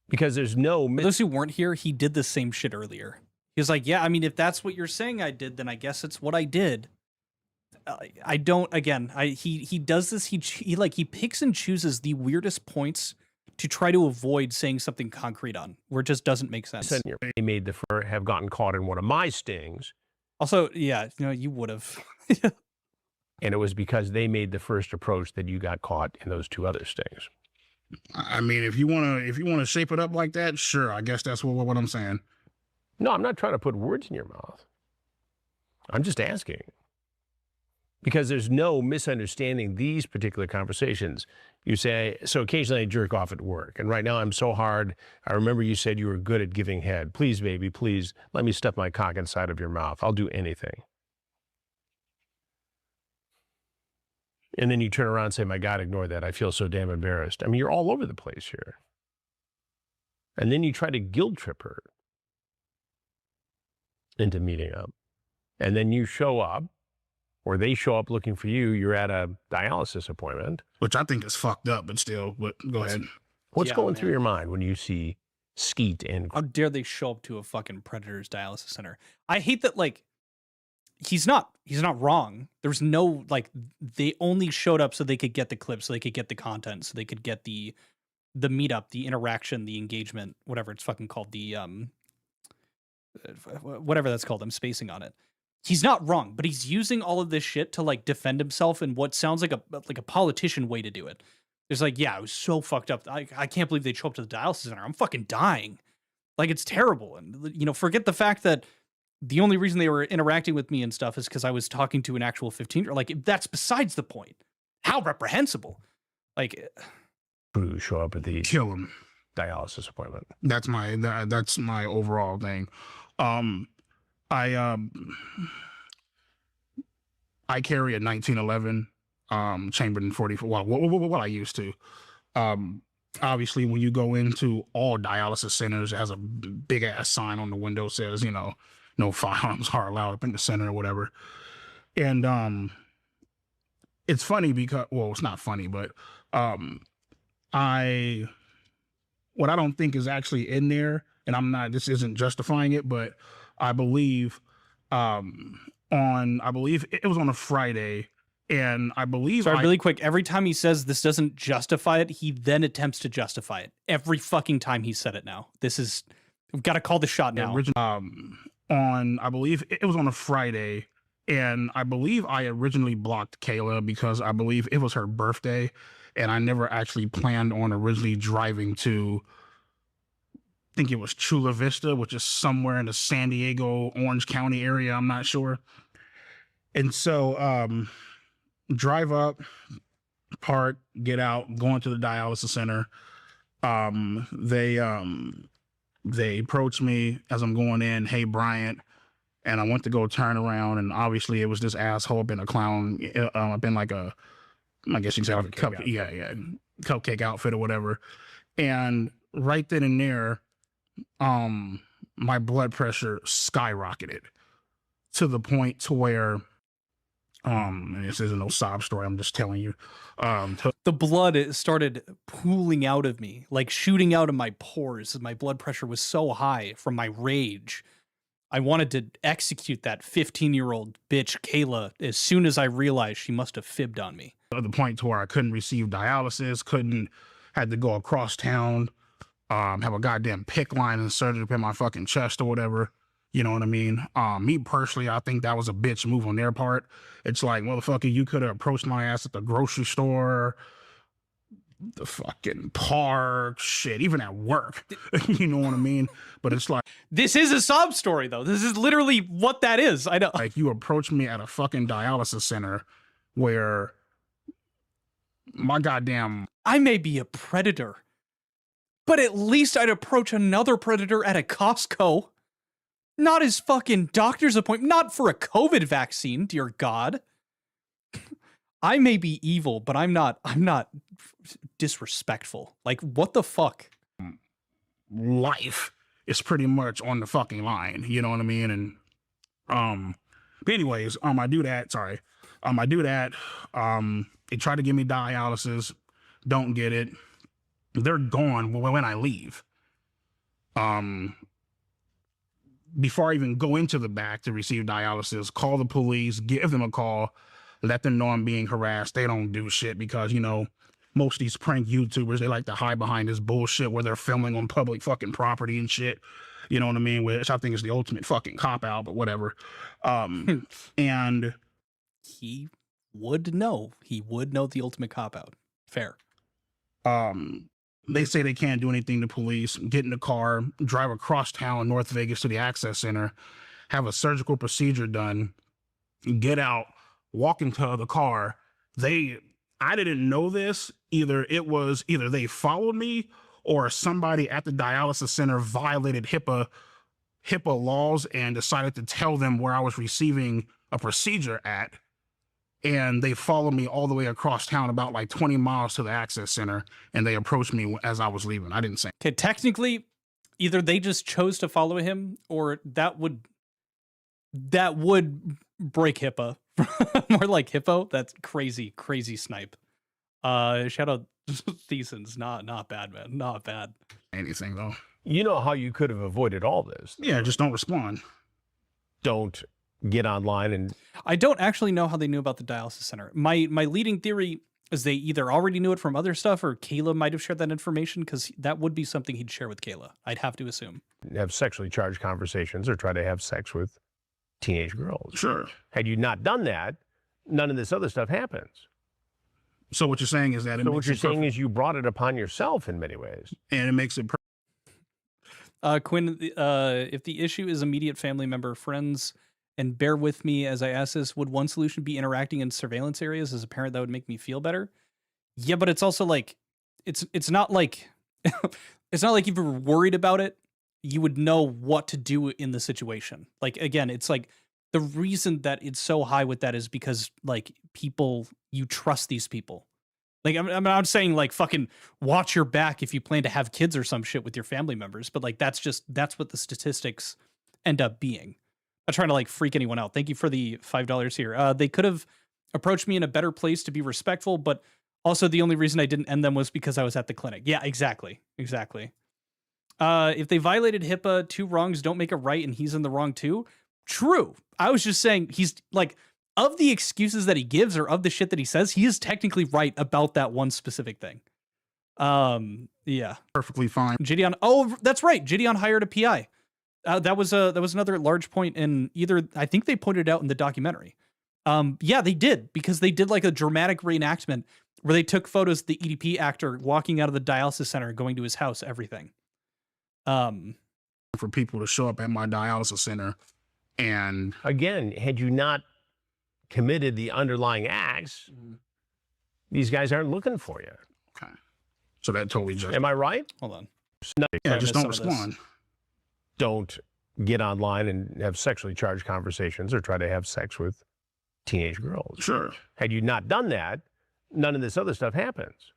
Because there's no... For those who weren't here, he did the same shit earlier. He was like, yeah, I mean, if that's what you're saying I did, then I guess it's what I did. I don't, again, he does this, he picks and chooses the weirdest points to try to avoid saying something concrete on, where it just doesn't make sense. They made the have gotten caught in one of my stings. Also, yeah, you know, you would have. And it was because they made the first approach that you got caught in those two other stings. I mean, if you wanna shape it up like that, sure. I guess that's what I'm saying. No, I'm not trying to put words in your mouth. I'm just asking. Because there's no misunderstanding these particular conversations. You say, so occasionally I jerk off at work, and right now I'm so hard. I remember you said you were good at giving head. Please, baby, please, let me stuff my cock inside of your mouth. I'll do anything. And then you turn around and say, my God, ignore that. I feel so damn embarrassed. I mean, you're all over the place here. And then you try to guilt trip her into meeting up. And then you show up, or they show up looking for you. You're at a dialysis appointment. Which I think is fucked up, but still, but go ahead. What's going through your mind when you see Skeet and... How dare they show up to a fucking Predator's dialysis center? I hate that, like, he's not wrong. There's no, like, they only showed up so they could get the clips, so they could get the content, so they could get the meetup, the interaction, the engagement, whatever it's fucking called, the, whatever that's called. I'm spacing on it. He's not wrong, but he's using all of this shit to, like, defend himself in what sounds like a politician way to do it. There's like, yeah, it was so fucked up. I can't believe they show up to the dialysis center. I'm fucking dying. Like, it's terrible. And, you know, forget the fact that the only reason they were interacting with me and stuff is because I was talking to an actual 15-year-old. Like, that's besides the point. How reprehensible. Like, who show up at the kill him dialysis appointment. That's my overall thing. I carry a 1911 chambered in 44. Well, what I used to. Obviously, when you go into all dialysis centers, it has a big ass sign on the window says, you know, no firearms are allowed up in the center or whatever. And it's funny because, well, it's not funny, but what I don't think is actually in there, and this isn't justifying it, but I believe it was on a Friday, and I believe... Sorry, really quick, every time he says this doesn't justify it, he then attempts to justify it. Every fucking time he said it now. We've got to call the shot now. I believe it was on a Friday, and I believe I originally blocked Kayla because I believe it was her birthday, and I never actually planned on originally driving to... I think it was Chula Vista, which is somewhere in the San Diego, Orange County area. I'm not sure. And so, drive up, park, get out, going to the dialysis center. They approached me as I'm going in. Hey, Bryant. And I went to go turn around, and obviously it was this asshole up in a clown, up in like I guess you can say cupcake outfit or whatever. And right then and there, my blood pressure skyrocketed to the point to where And this isn't no sob story. I'm just telling you. The blood started pooling out of me, like shooting out of my pores. My blood pressure was so high from my rage. I wanted to execute that 15-year-old bitch, Kayla, as soon as I realized she must have fibbed on me. At the point to where I couldn't receive dialysis, had to go across town, have a goddamn PIC line inserted up in my fucking chest or whatever. You know what I mean? Me personally, I think that was a bitch move on their part. It's like, motherfucker, you could have approached my ass at the grocery store, the fucking park, shit, even at work. You know what I mean? But it's like, this is a sob story, though. This is literally what that is. I know. Like, you approached me at a fucking dialysis center where my goddamn... I may be a predator, but at least I'd approach another predator at a Costco. Not his fucking doctor's appointment. Not for a COVID vaccine, dear God. I may be evil, but I'm not disrespectful. Like, what the fuck? Life is pretty much on the fucking line. You know what I mean? And, but anyways, I do that. Sorry. I do that. They try to give me dialysis. Don't get it. They're gone when I leave. Before I even go into the back to receive dialysis, call the police, give them a call, let them know I'm being harassed. They don't do shit because, you know, most of these prank YouTubers, they like to hide behind this bullshit where they're filming on public fucking property and shit. You know what I mean? Which I think is the ultimate fucking cop-out, but whatever. And he would know. He would know the ultimate cop-out. Fair. They say they can't do anything to police, get in the car, drive across town, North Vegas to the access center, have a surgical procedure done, get out, walk into the car. I didn't know this. Either they followed me or somebody at the dialysis center violated HIPAA laws and decided to tell them where I was receiving a procedure at. And they followed me all the way across town, about like 20 miles to the access center, and they approached me as I was leaving. I didn't say. Okay, technically, either they just chose to follow him, or that would break HIPAA. More like hippo. That's crazy snipe. Shout out Theson's. Not bad, man. Not bad. Anything though. You know how you could have avoided all this. Yeah, just don't respond. Don't get online. And I don't actually know how they knew about the dialysis center. My leading theory is they either already knew it from other stuff, or Kayla might have shared that information, because that would be something he'd share with Kayla. I'd have to assume. Have sexually charged conversations or try to have sex with teenage girls. Sure. Had you not done that, none of this other stuff happens. So what you're saying is that you brought it upon yourself in many ways. And it makes it Quinn, if the issue is immediate family member, friends, and bear with me as I ask this, would one solution be interacting in surveillance areas? As a parent, that would make me feel better. Yeah, but it's also like, it's not like, it's not like if you were worried about it, you would know what to do in the situation. Like, again, it's like the reason that it's so high with that is because, like, people, you trust these people. Like, I'm not saying like fucking watch your back if you plan to have kids or some shit with your family members, but like that's what the statistics end up being. I'm not trying to like freak anyone out. Thank you for the $5 here. They could have approached me in a better place to be respectful, but also the only reason I didn't end them was because I was at the clinic. Yeah, exactly. If they violated HIPAA, two wrongs don't make a right, and he's in the wrong too. True. I was just saying he's like, of the excuses that he gives or of the shit that he says, he is technically right about that one specific thing. Yeah. Perfectly fine. Gideon. Oh, that's right. Gideon hired a PI. That was another large point in either, I think they pointed it out in the documentary. Yeah, they did, because they did like a dramatic reenactment where they took photos of the EDP actor walking out of the dialysis center, going to his house, everything. For people to show up at my dialysis center, and again, had you not committed the underlying acts, these guys aren't looking for you. Okay. So that totally just... Am I right? Hold on. Yeah, just don't respond. Don't get online and have sexually charged conversations or try to have sex with teenage girls. Sure. Had you not done that, none of this other stuff happens.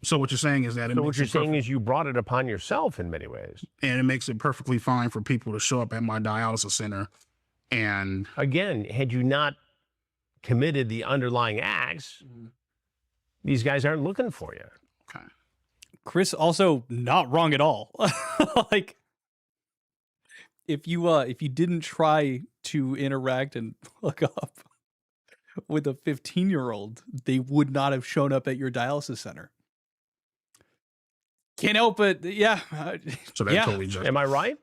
So what you're saying is that... you brought it upon yourself in many ways. And it makes it perfectly fine for people to show up at my dialysis center, and... Again, had you not committed the underlying acts, these guys aren't looking for you. Okay. Chris also not wrong at all. Like, if you didn't try to interact and hook up with a 15-year-old, they would not have shown up at your dialysis center. Can't help but, yeah. So that totally just. Am I right?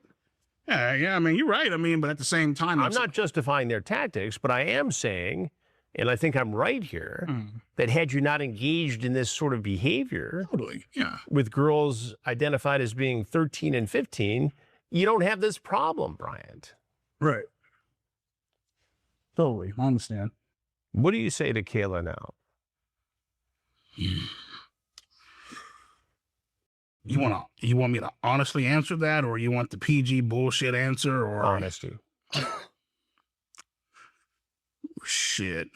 Yeah. I mean, you're right. I mean, but at the same time, I'm not justifying their tactics, but I am saying, and I think I'm right here, that had you not engaged in this sort of behavior with girls identified as being 13 and 15, you don't have this problem, Bryant. Right. Totally. I understand. What do you say to Kayla now? You want me to honestly answer that, or you want the PG bullshit answer, or honesty? Shit.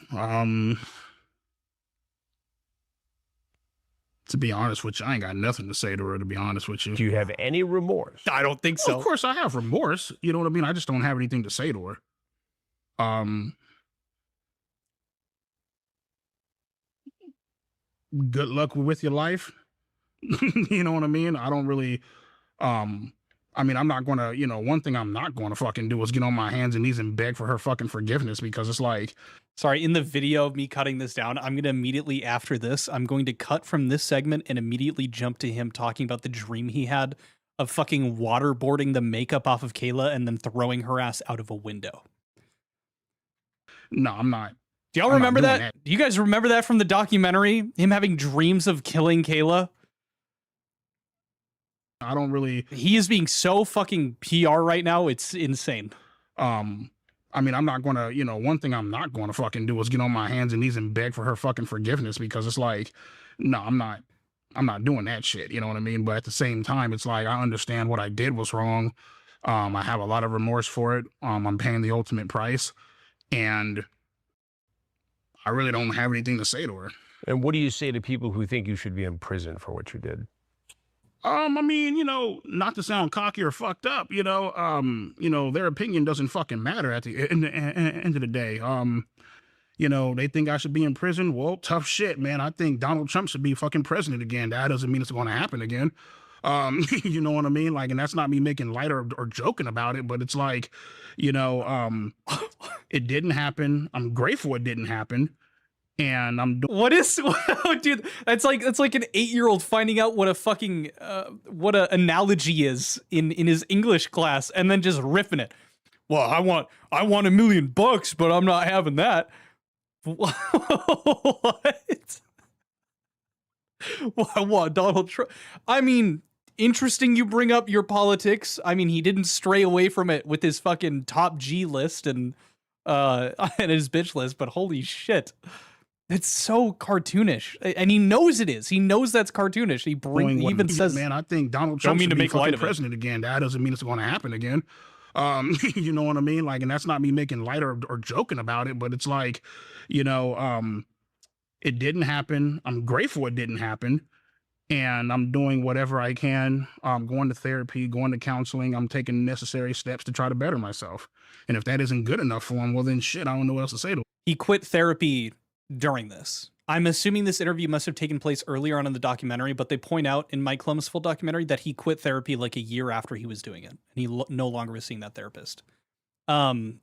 To be honest with you, I ain't got nothing to say to her, to be honest with you. Do you have any remorse? I don't think so. Of course I have remorse. You know what I mean? I just don't have anything to say to her. Good luck with your life. You know what I mean? I don't really, I mean, I'm not gonna, one thing I'm not gonna fucking do is get on my hands and knees and beg for her fucking forgiveness, because it's like. Sorry, in the video of me cutting this down, I'm going to immediately after this, I'm going to cut from this segment and immediately jump to him talking about the dream he had of fucking waterboarding the makeup off of Kayla and then throwing her ass out of a window. No, I'm not. Do y'all remember that? Do you guys remember that from the documentary? Him having dreams of killing Kayla? I don't really. He is being so fucking PR right now. It's insane. I mean, I'm not going to, one thing I'm not going to fucking do is get on my hands and knees and beg for her fucking forgiveness, because it's like, no, I'm not doing that shit. You know what I mean? But at the same time, it's like, I understand what I did was wrong. I have a lot of remorse for it. I'm paying the ultimate price, and I really don't have anything to say to her. And what do you say to people who think you should be in prison for what you did? I mean, not to sound cocky or fucked up, their opinion doesn't fucking matter at the end of the day. They think I should be in prison. Well, tough shit, man. I think Donald Trump should be fucking president again. That doesn't mean it's going to happen again. You know what I mean? Like, and that's not me making light or joking about it, but it's like, it didn't happen. I'm grateful it didn't happen. And I'm dude, that's like an 8-year-old finding out what a fucking what a analogy is in his English class and then just riffing it. Well, I want $1 million, but I'm not having that. What? Well, I want Donald Trump. I mean, interesting you bring up your politics. I mean, he didn't stray away from it with his fucking top G list and his bitch list, but holy shit. It's so cartoonish, and he knows it is. He knows that's cartoonish. He even says, "Man, I think Donald Trump should be fucking president again." That doesn't mean it's going to happen again. You know what I mean? Like, and that's not me making light or joking about it, but it's like, it didn't happen. I'm grateful it didn't happen, and I'm doing whatever I can. I'm going to therapy, going to counseling. I'm taking necessary steps to try to better myself. And if that isn't good enough for him, well, then shit, I don't know what else to say to him. He quit therapy during this. I'm assuming this interview must have taken place earlier on in the documentary, but they point out in Mike Klum's full documentary that he quit therapy like a year after he was doing it, and he no longer was seeing that therapist. Quinn,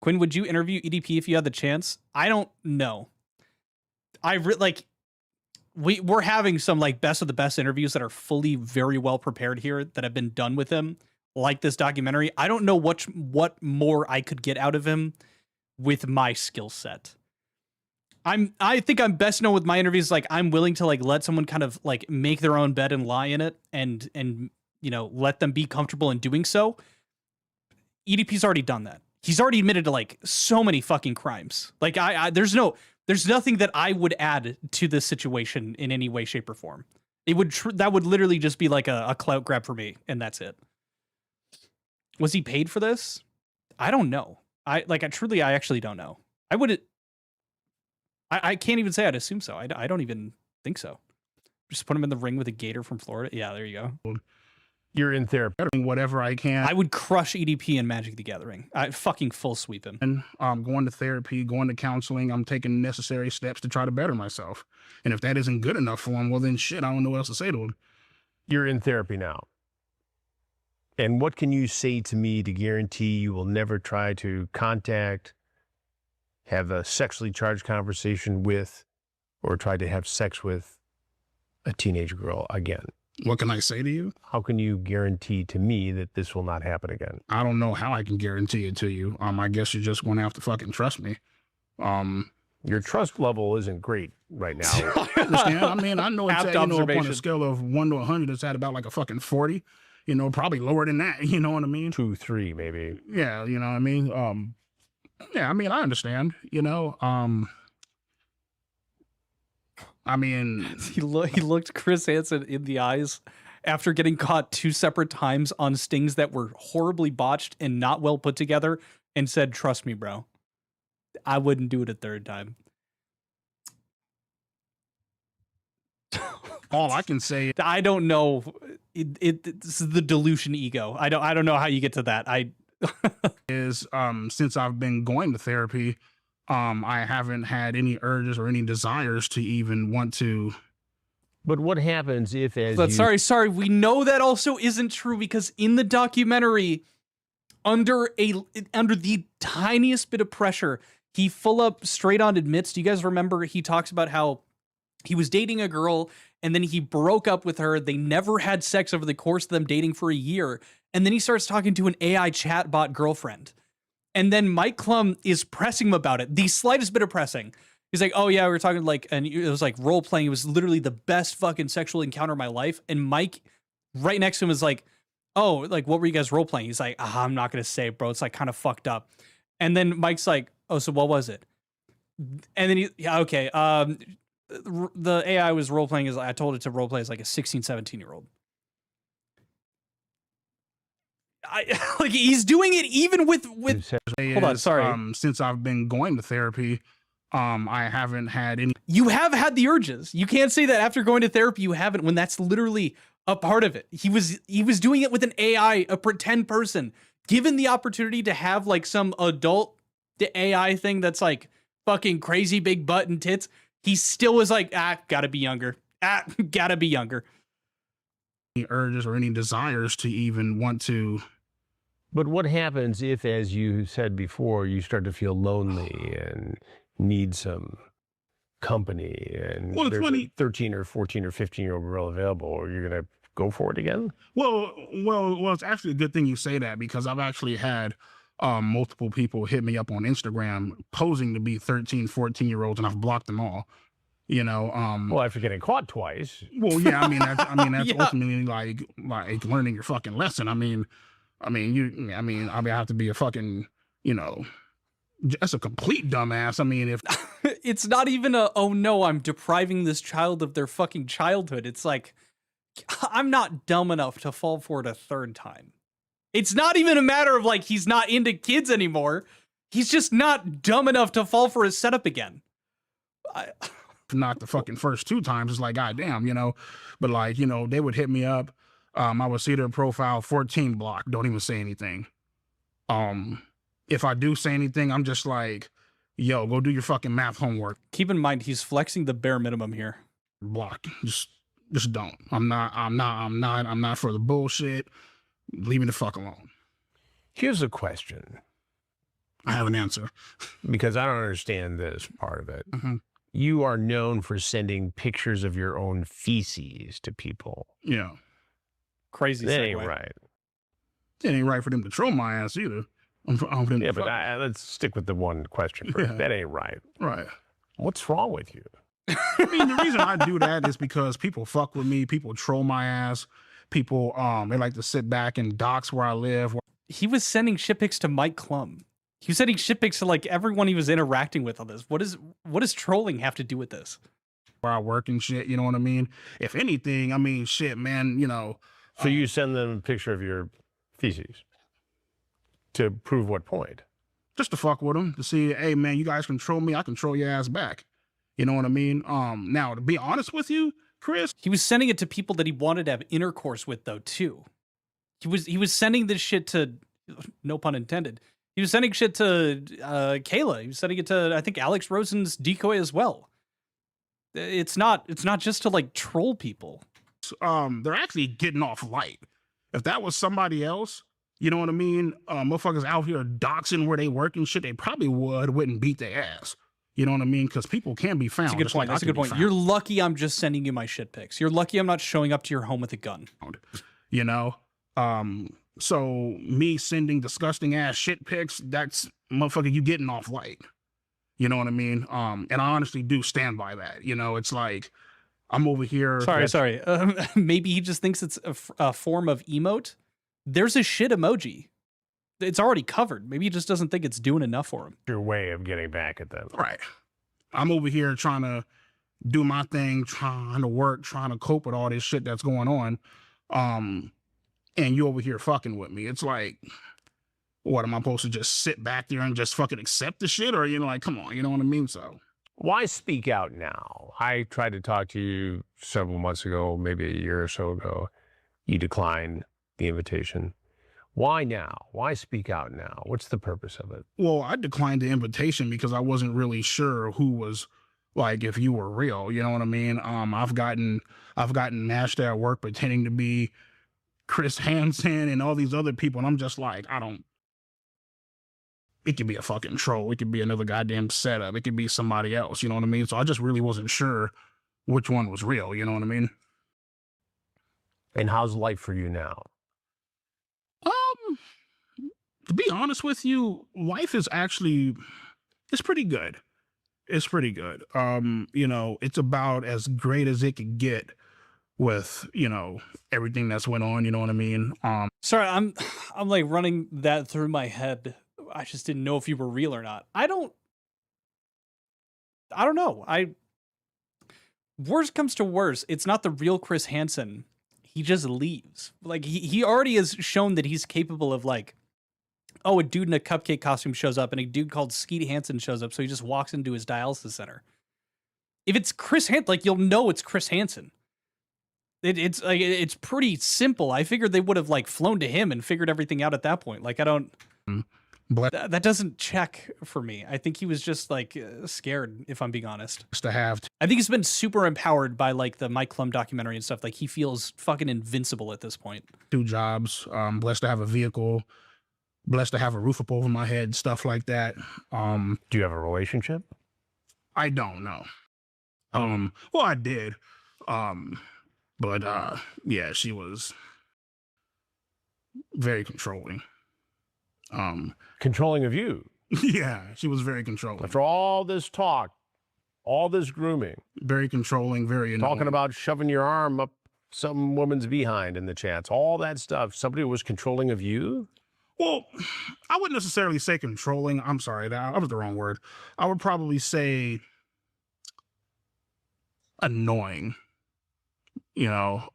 would you interview EDP if you had the chance? I don't know. We're having some like best of the best interviews that are fully very well prepared here that have been done with him, like this documentary. I don't know what more I could get out of him with my skill set. I think I'm best known with my interviews. Like, I'm willing to like let someone kind of like make their own bed and lie in it and let them be comfortable in doing so. EDP's already done that. He's already admitted to like so many fucking crimes. Like there's nothing that I would add to this situation in any way, shape, or form. That would literally just be like a clout grab for me, and that's it. Was he paid for this? I don't know. I actually don't know. I can't even say I'd assume so. I don't even think so. Just put him in the ring with a gator from Florida. Yeah, there you go. You're in therapy. bettering whatever I can. I would crush EDP and Magic the Gathering. I fucking full sweep him. And going to therapy, going to counseling. I'm taking necessary steps to try to better myself. And if that isn't good enough for him, well then shit, I don't know what else to say to him. You're in therapy now. And what can you say to me to guarantee you will never try to contact, have a sexually charged conversation with, or try to have sex with a teenage girl again? What can I say to you? How can you guarantee to me that this will not happen again? I don't know how I can guarantee it to you. I guess you're just going to have to fucking trust me. Your trust level isn't great right now. I understand. I mean, I know it's Apt at, up on observation. a scale of 1 to 100, it's at about like a fucking 40. Probably lower than that. You know what I mean? 2, 3, maybe. Yeah, you know what I mean? Yeah, I mean, I understand, I mean, He looked Chris Hansen in the eyes after getting caught 2 separate times on stings that were horribly botched and not well put together and said, "Trust me, bro. I wouldn't do it a third time." all I can say I don't know. This is the delusion ego. I don't know how you get to that. is, since I've been going to therapy, I haven't had any urges or any desires to even want to. But what happens if, But sorry, we know that also isn't true because in the documentary, under the tiniest bit of pressure, he full up straight on admits. Do you guys remember he talks about how he was dating a girl and then he broke up with her. They never had sex over the course of them dating for a year. And then he starts talking to an AI chatbot girlfriend. And then Mike Klum is pressing him about it. The slightest bit of pressing. He's like, "Oh yeah, we were talking and it was like role playing. It was literally the best fucking sexual encounter of my life." And Mike right next to him is like, "Oh, like what were you guys role playing?" He's like, "I'm not going to say, bro. It's like kind of fucked up." And then Mike's like, "Oh, so what was it?" And then okay. The AI was role playing I told it to role play as like a 16, 17-year-old. Like he's doing it even with hold on, sorry. Since I've been going to therapy, I haven't had any. You have had the urges. You can't say that after going to therapy you haven't, when that's literally a part of it. He was doing it with an AI, a pretend person, given the opportunity to have like some adult AI thing that's like fucking crazy big butt and tits. He still was like, gotta be younger. Gotta be younger. Any urges or any desires to even want to. But what happens if, as you said before, you start to feel lonely and need some company, and it's funny. A 13 or 14 or 15-year-old girl available, or you're going to go for it again? Well, it's actually a good thing you say that, because I've actually had multiple people hit me up on Instagram posing to be 13, 14-year-olds, and I've blocked them all. Well, after getting caught twice. Well, yeah, I mean that's Yeah. ultimately like learning your fucking lesson. I have to be a fucking, that's a complete dumbass. I mean, if It's not even oh no, I'm depriving this child of their fucking childhood. It's like, I'm not dumb enough to fall for it a third time. It's not even a matter of like he's not into kids anymore. He's just not dumb enough to fall for his setup again. not the fucking first 2 times, it's like, goddamn, but like, they would hit me up. I would see their profile, 14 block, don't even say anything. If I do say anything, I'm just like, yo, go do your fucking math homework. Keep in mind, he's flexing the bare minimum here. Block. Just don't. I'm not for the bullshit. Leave me the fuck alone. Here's a question, I have an answer. because I don't understand this part of it. Mhm. You are known for sending pictures of your own feces to people. Yeah. Crazy That segue. ain't right. It ain't right for them to troll my ass either. Yeah, but let's stick with the one question first. Yeah. That ain't right. Right. What's wrong with you? I mean, the reason I do that is because people fuck with me. People troll my ass. People, they like to sit back and dox where I live. He was sending shit pics to Mike Klum. He was sending shit pics to like everyone he was interacting with on this. What does trolling have to do with this? Where I work and shit, you know what I mean? If anything, I mean, shit, man, So you send them a picture of your feces to prove what point? just to fuck with them, to see, hey, man, you guys control me, I control your ass back. You know what I mean? Now, to be honest with you, Chris, He was sending it to people that he wanted to have intercourse with, though, too. He was sending this shit to, no pun intended. He was sending shit to Kayla. He was sending it to, I think, Alex Rosen's decoy as well. It's not just to like troll people. They're actually getting off light. If that was somebody else, you know what I mean? Motherfuckers out here doxing where they work and shit, they probably wouldn't beat their ass. You know what I mean? Because people can be found. That's a good point. That's a good point. You're lucky I'm just sending you my shit pics. You're lucky I'm not showing up to your home with a gun. You know? So me sending disgusting ass shit pics, that's motherfucker, you getting off light. You know what I mean? And I honestly do stand by that. You know, it's like, I'm over here. Sorry. Maybe he just thinks it's a form of emote. There's a shit emoji. It's already covered. Maybe he just doesn't think it's doing enough for him. Your way of getting back at them. Right. I'm over here trying to do my thing, trying to work, trying to cope with all this shit that's going on. And you over here fucking with me. It's like, what, am I supposed to just sit back there and just fucking accept the shit? Or, you know, like, come on, you know what I mean? So why speak out now? I tried to talk to you several months ago, maybe a year or so ago. You declined the invitation. Why now? Why speak out now? What's the purpose of it? Well, I declined the invitation because I wasn't really sure who was, like, if you were real, you know what I mean? I've gotten mashed at work pretending to be Chris Hansen and all these other people, and I'm just like, it could be a fucking troll. It could be another goddamn setup. It could be somebody else, you know what I mean? So I just really wasn't sure which one was real, you know what I mean? And how's life for you now? To be honest with you, life is actually, it's pretty good. It's pretty good. You know, it's about as great as it could get with, you know, everything that's went on, you know what I mean? Sorry, I'm like running that through my head. I just didn't know if you were real or not. I don't know. Worst comes to worst, it's not the real Chris Hansen. He just leaves. Like he already has shown that he's capable of, like, oh, a dude in a cupcake costume shows up and a dude called Skeet Hansen shows up, so he just walks into his dialysis center. If it's Chris Hansen, like, you'll know it's Chris Hansen. It's like, it's pretty simple. I figured they would have, like, flown to him and figured everything out at that point. Like, I don't. But that doesn't check for me. I think he was just, like, scared, if I'm being honest. I think he's been super empowered by, like, the Mike Klum documentary and stuff. Like, he feels fucking invincible at this point. 2 jobs, blessed to have a vehicle, blessed to have a roof up over my head, stuff like that. Do you have a relationship? I don't know. Well, I did. But yeah, she was very controlling. Controlling of you? Yeah, she was very controlling. After all this talk, all this grooming. Very controlling, very annoying. Talking about shoving your arm up some woman's behind in the chats, all that stuff. Somebody was controlling of you? Well, I wouldn't necessarily say controlling. I'm sorry, that was the wrong word. I would probably say annoying. You know,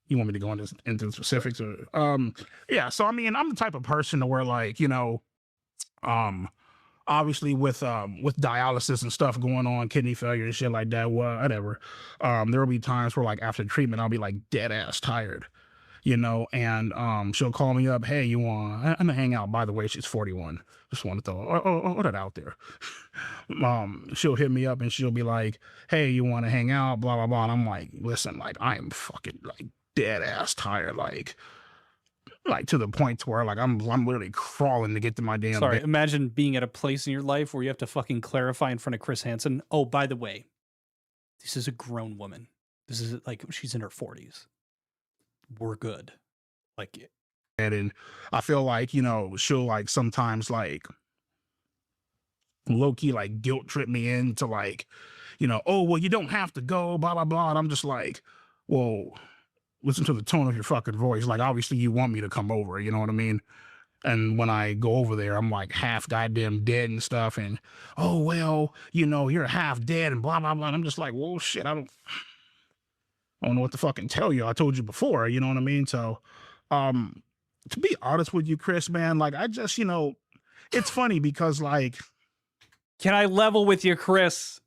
you want me to go into specifics? Or, yeah, so I mean, I'm the type of person to where, like, you know, obviously with dialysis and stuff going on, kidney failure and shit like that, whatever, there will be times where, like, after treatment, I'll be like dead ass tired. You know, and she'll call me up, hey, I'm gonna hang out. By the way, she's 41. Just want to throw that out there. She'll hit me up and she'll be like, hey, you want to hang out, blah, blah, blah. And I'm like, listen, like, I am fucking, like, dead ass tired, like to the point to where, like, I'm literally crawling to get to my damn Sorry, bed. imagine being at a place in your life where you have to fucking clarify in front of Chris Hansen. Oh, by the way, this is a grown woman. This is, like, she's in her 40s. We're good. Like, and I feel like, you know, she'll, like, sometimes, like, low-key, like, guilt trip me into, like, you know, oh, well, you don't have to go, blah, blah, blah. And I'm just like, well, listen to the tone of your fucking voice. Like, obviously you want me to come over, you know what I mean? And when I go over there, I'm like half goddamn dead and stuff. And, oh, well, you know, you're half dead and blah, blah, blah. And I'm just like, well, shit, I don't know what to fucking tell you. I told you before, you know what I mean? So, to be honest with you, Chris, man, like, I just, you know, it's funny because, like, can I level with you, Chris?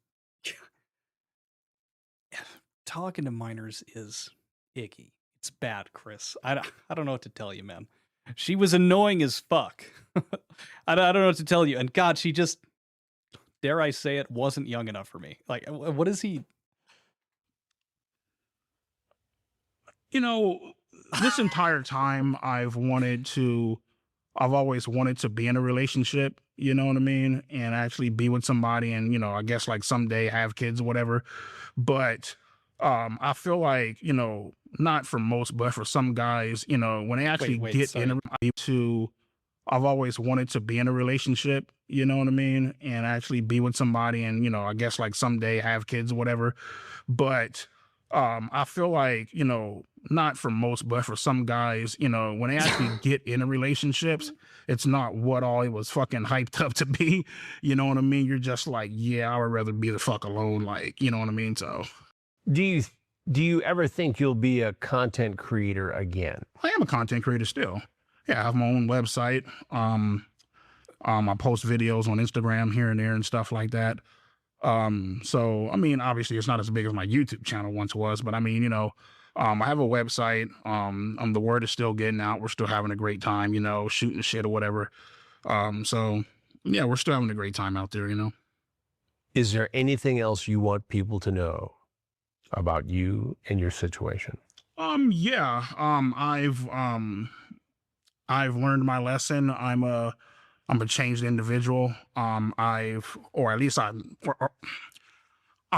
Talking to minors is icky. It's bad, Chris. I don't know what to tell you, man. She was annoying as fuck. I don't know what to tell you. And God, she just, dare I say it, wasn't young enough for me. Like, what is he? You know, this entire time I've always wanted to be in a relationship, you know what I mean? And actually be with somebody and, you know, I guess like someday have kids or whatever. But I feel like, you know, not for most, but for some guys, you know, when they actually get in I've always wanted to be in a relationship, you know what I mean? And actually be with somebody and, you know, I guess like someday have kids or whatever. But I feel like, you know, not for most, but for some guys, you know, when they actually get into relationships, it's not what all it was fucking hyped up to be. You know what I mean? You're just like, yeah, I would rather be the fuck alone. Like, you know what I mean? So Do you ever think you'll be a content creator again? I am a content creator still. Yeah, I have my own website. I post videos on Instagram here and there and stuff like that. So I mean, obviously it's not as big as my YouTube channel once was, but I mean, you know, I have a website. The word is still getting out. We're still having a great time, you know, shooting shit or whatever. So yeah, we're still having a great time out there, you know. Is there anything else you want people to know about you and your situation? Yeah. I've learned my lesson. I'm a changed individual. Or at least I'm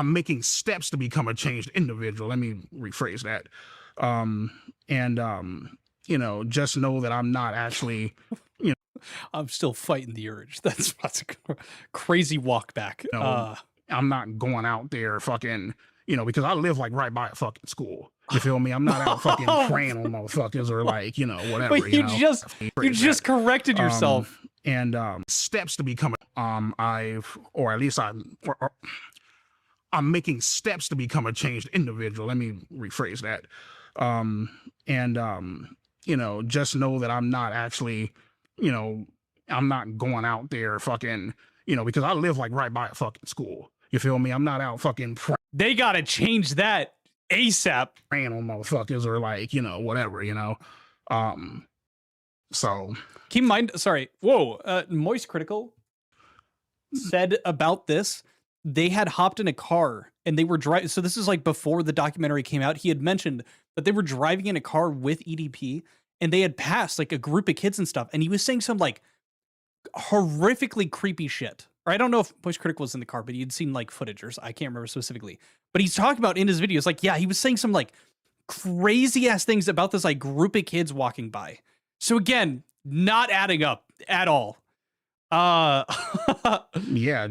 making steps to become a changed individual. Let me rephrase that. And you know, just know that I'm not actually, I'm still fighting the urge. That's a crazy walk back. you know, I'm not going out there fucking, you know, because I live like right by a fucking school. You feel me? I'm not out fucking praying on motherfuckers or like, you know, whatever. But you just corrected yourself. And steps to become I'm making steps to become a changed individual. Let me rephrase that. You know, just know that I'm not actually, you know, I'm not going out there fucking, you know, because I live like right by a fucking school. You feel me? I'm not out fucking They gotta change that ASAP. praying on motherfuckers or like, you know, whatever, you know. So Keep in mind, sorry, whoa, Moist Critical said about this, they had hopped in a car and they were driving. So this is like before the documentary came out. He had mentioned that they were driving in a car with EDP and they had passed like a group of kids and stuff. And he was saying some like horrifically creepy shit. Or I don't know if Moist Critical was in the car, but he had seen like footage or I can't remember specifically. But he's talking about in his videos, like, yeah, he was saying some like crazy ass things about this like group of kids walking by. So again, not adding up at all. yeah,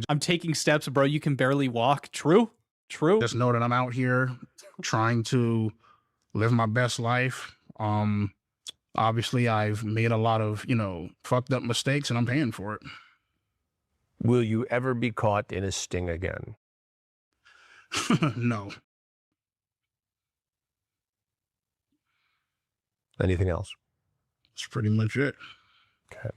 I'm taking steps, bro. You can barely walk. True. just know that I'm out here trying to live my best life. Obviously I've made a lot of, you know, fucked up mistakes and I'm paying for it. Will you ever be caught in a sting again? No. Anything else? That's pretty much it. Okay.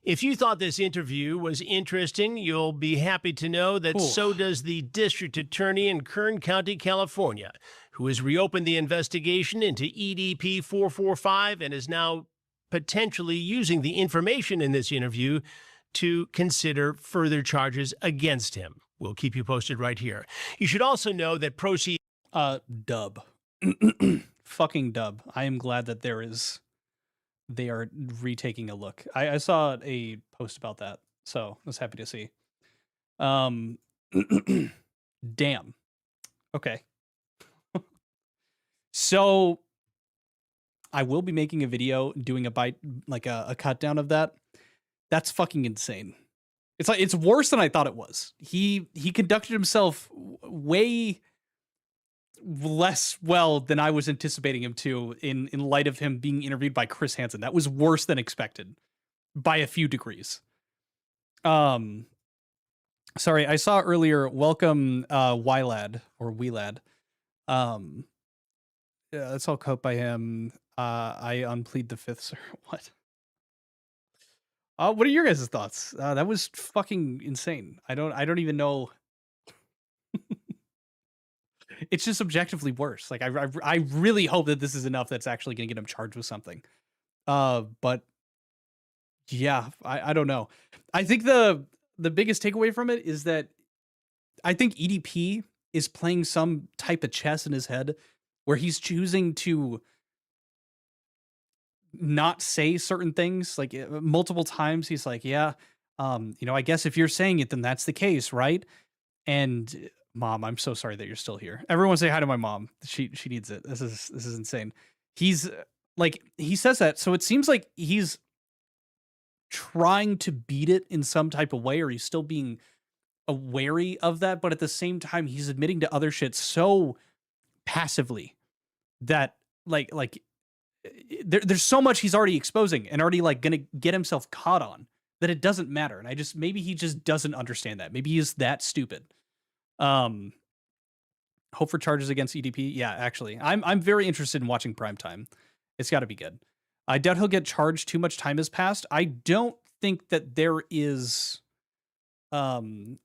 If you thought this interview was interesting, you'll be happy to know that so does the district attorney in Kern County, California, who has reopened the investigation into EDP445 and is now potentially using the information in this interview to consider further charges against him. We'll keep you posted right here. You should also know that proceeds... Dub. Fucking dub. I am glad that they are retaking a look. I saw a post about that, so I was happy to see. Damn. Okay. So I will be making a video doing a bite, like a cut down of that. That's fucking insane. It's like, it's worse than I thought it was. He conducted himself way less well than I was anticipating him to in light of him being interviewed by Chris Hansen. That was worse than expected by a few degrees. Sorry, I saw earlier, welcome Wylad or Weelad. Yeah, that's all quote by him. I unplead the fifth, sir. What? What are your guys' thoughts? That was fucking insane. I don't even know. it's just objectively worse. Like I really hope that this is enough that's actually going to get him charged with something. But yeah, I don't know. I think the biggest takeaway from it is that I think EDP is playing some type of chess in his head where he's choosing to not say certain things. Like multiple times he's like, yeah, I guess if you're saying it, then that's the case, right? And Mom, I'm so sorry that you're still here. Everyone say hi to my mom. She needs it. This is insane. He's like, he says that, so it seems like he's trying to beat it in some type of way, or he's still being wary of that, but at the same time he's admitting to other shit so passively that like there's so much he's already exposing and already like gonna get himself caught on that it doesn't matter. And maybe he just doesn't understand that. Maybe he's that stupid. Hope for charges against EDP. Yeah, actually, I'm very interested in watching Primetime. It's got to be good. I doubt he'll get charged. Too much time has passed. I don't think that there is a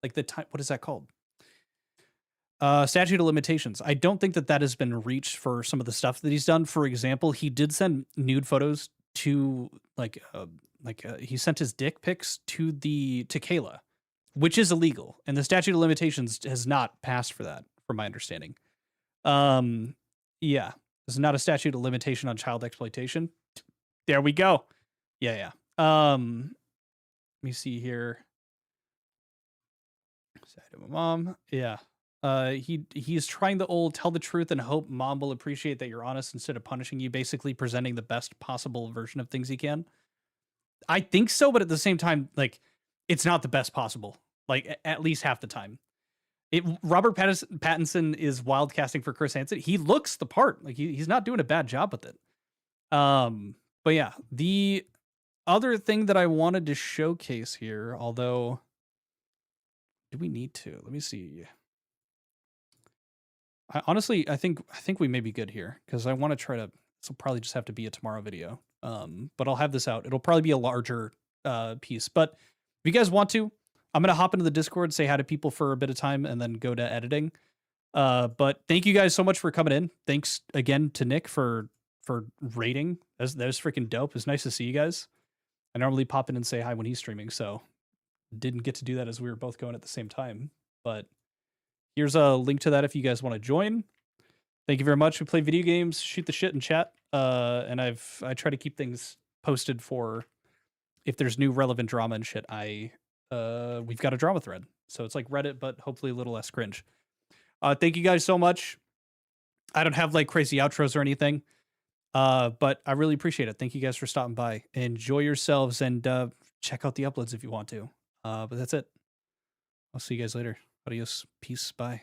like the time. What is that called? Statute of limitations. I don't think that has been reached for some of the stuff that he's done. For example, he did send nude photos to he sent his dick pics to Kayla, which is illegal, and the statute of limitations has not passed for that, from my understanding. Yeah, there's not a statute of limitation on child exploitation. There we go. Yeah. Let me see here. Say to my mom. Yeah. He's trying the old tell the truth and hope mom will appreciate that you're honest instead of punishing you, basically presenting the best possible version of things he can. I think so, but at the same time, like, it's not the best possible, like, at least half the time. Robert Pattinson is wild casting for Chris Hansen. He looks the part. Like, he's not doing a bad job with it. But yeah, the other thing that I wanted to showcase here, although, do we need to? Let me see. Honestly, I think we may be good here, because I want to try to. This will probably just have to be a tomorrow video. But I'll have this out. It'll probably be a larger piece. But if you guys want to, I'm gonna hop into the Discord, say hi to people for a bit of time, and then go to editing. But thank you guys so much for coming in. Thanks again to Nick for rating. That was freaking dope. It's nice to see you guys. I normally pop in and say hi when he's streaming, so didn't get to do that as we were both going at the same time. But here's a link to that if you guys want to join. Thank you very much. We play video games, shoot the shit in chat, and I try to keep things posted for if there's new relevant drama and shit. We've got a drama thread, so it's like Reddit, but hopefully a little less cringe. Thank you guys so much. I don't have like crazy outros or anything, but I really appreciate it. Thank you guys for stopping by. Enjoy yourselves, and check out the uploads if you want to. But that's it. I'll see you guys later. Adios. Peace. Bye.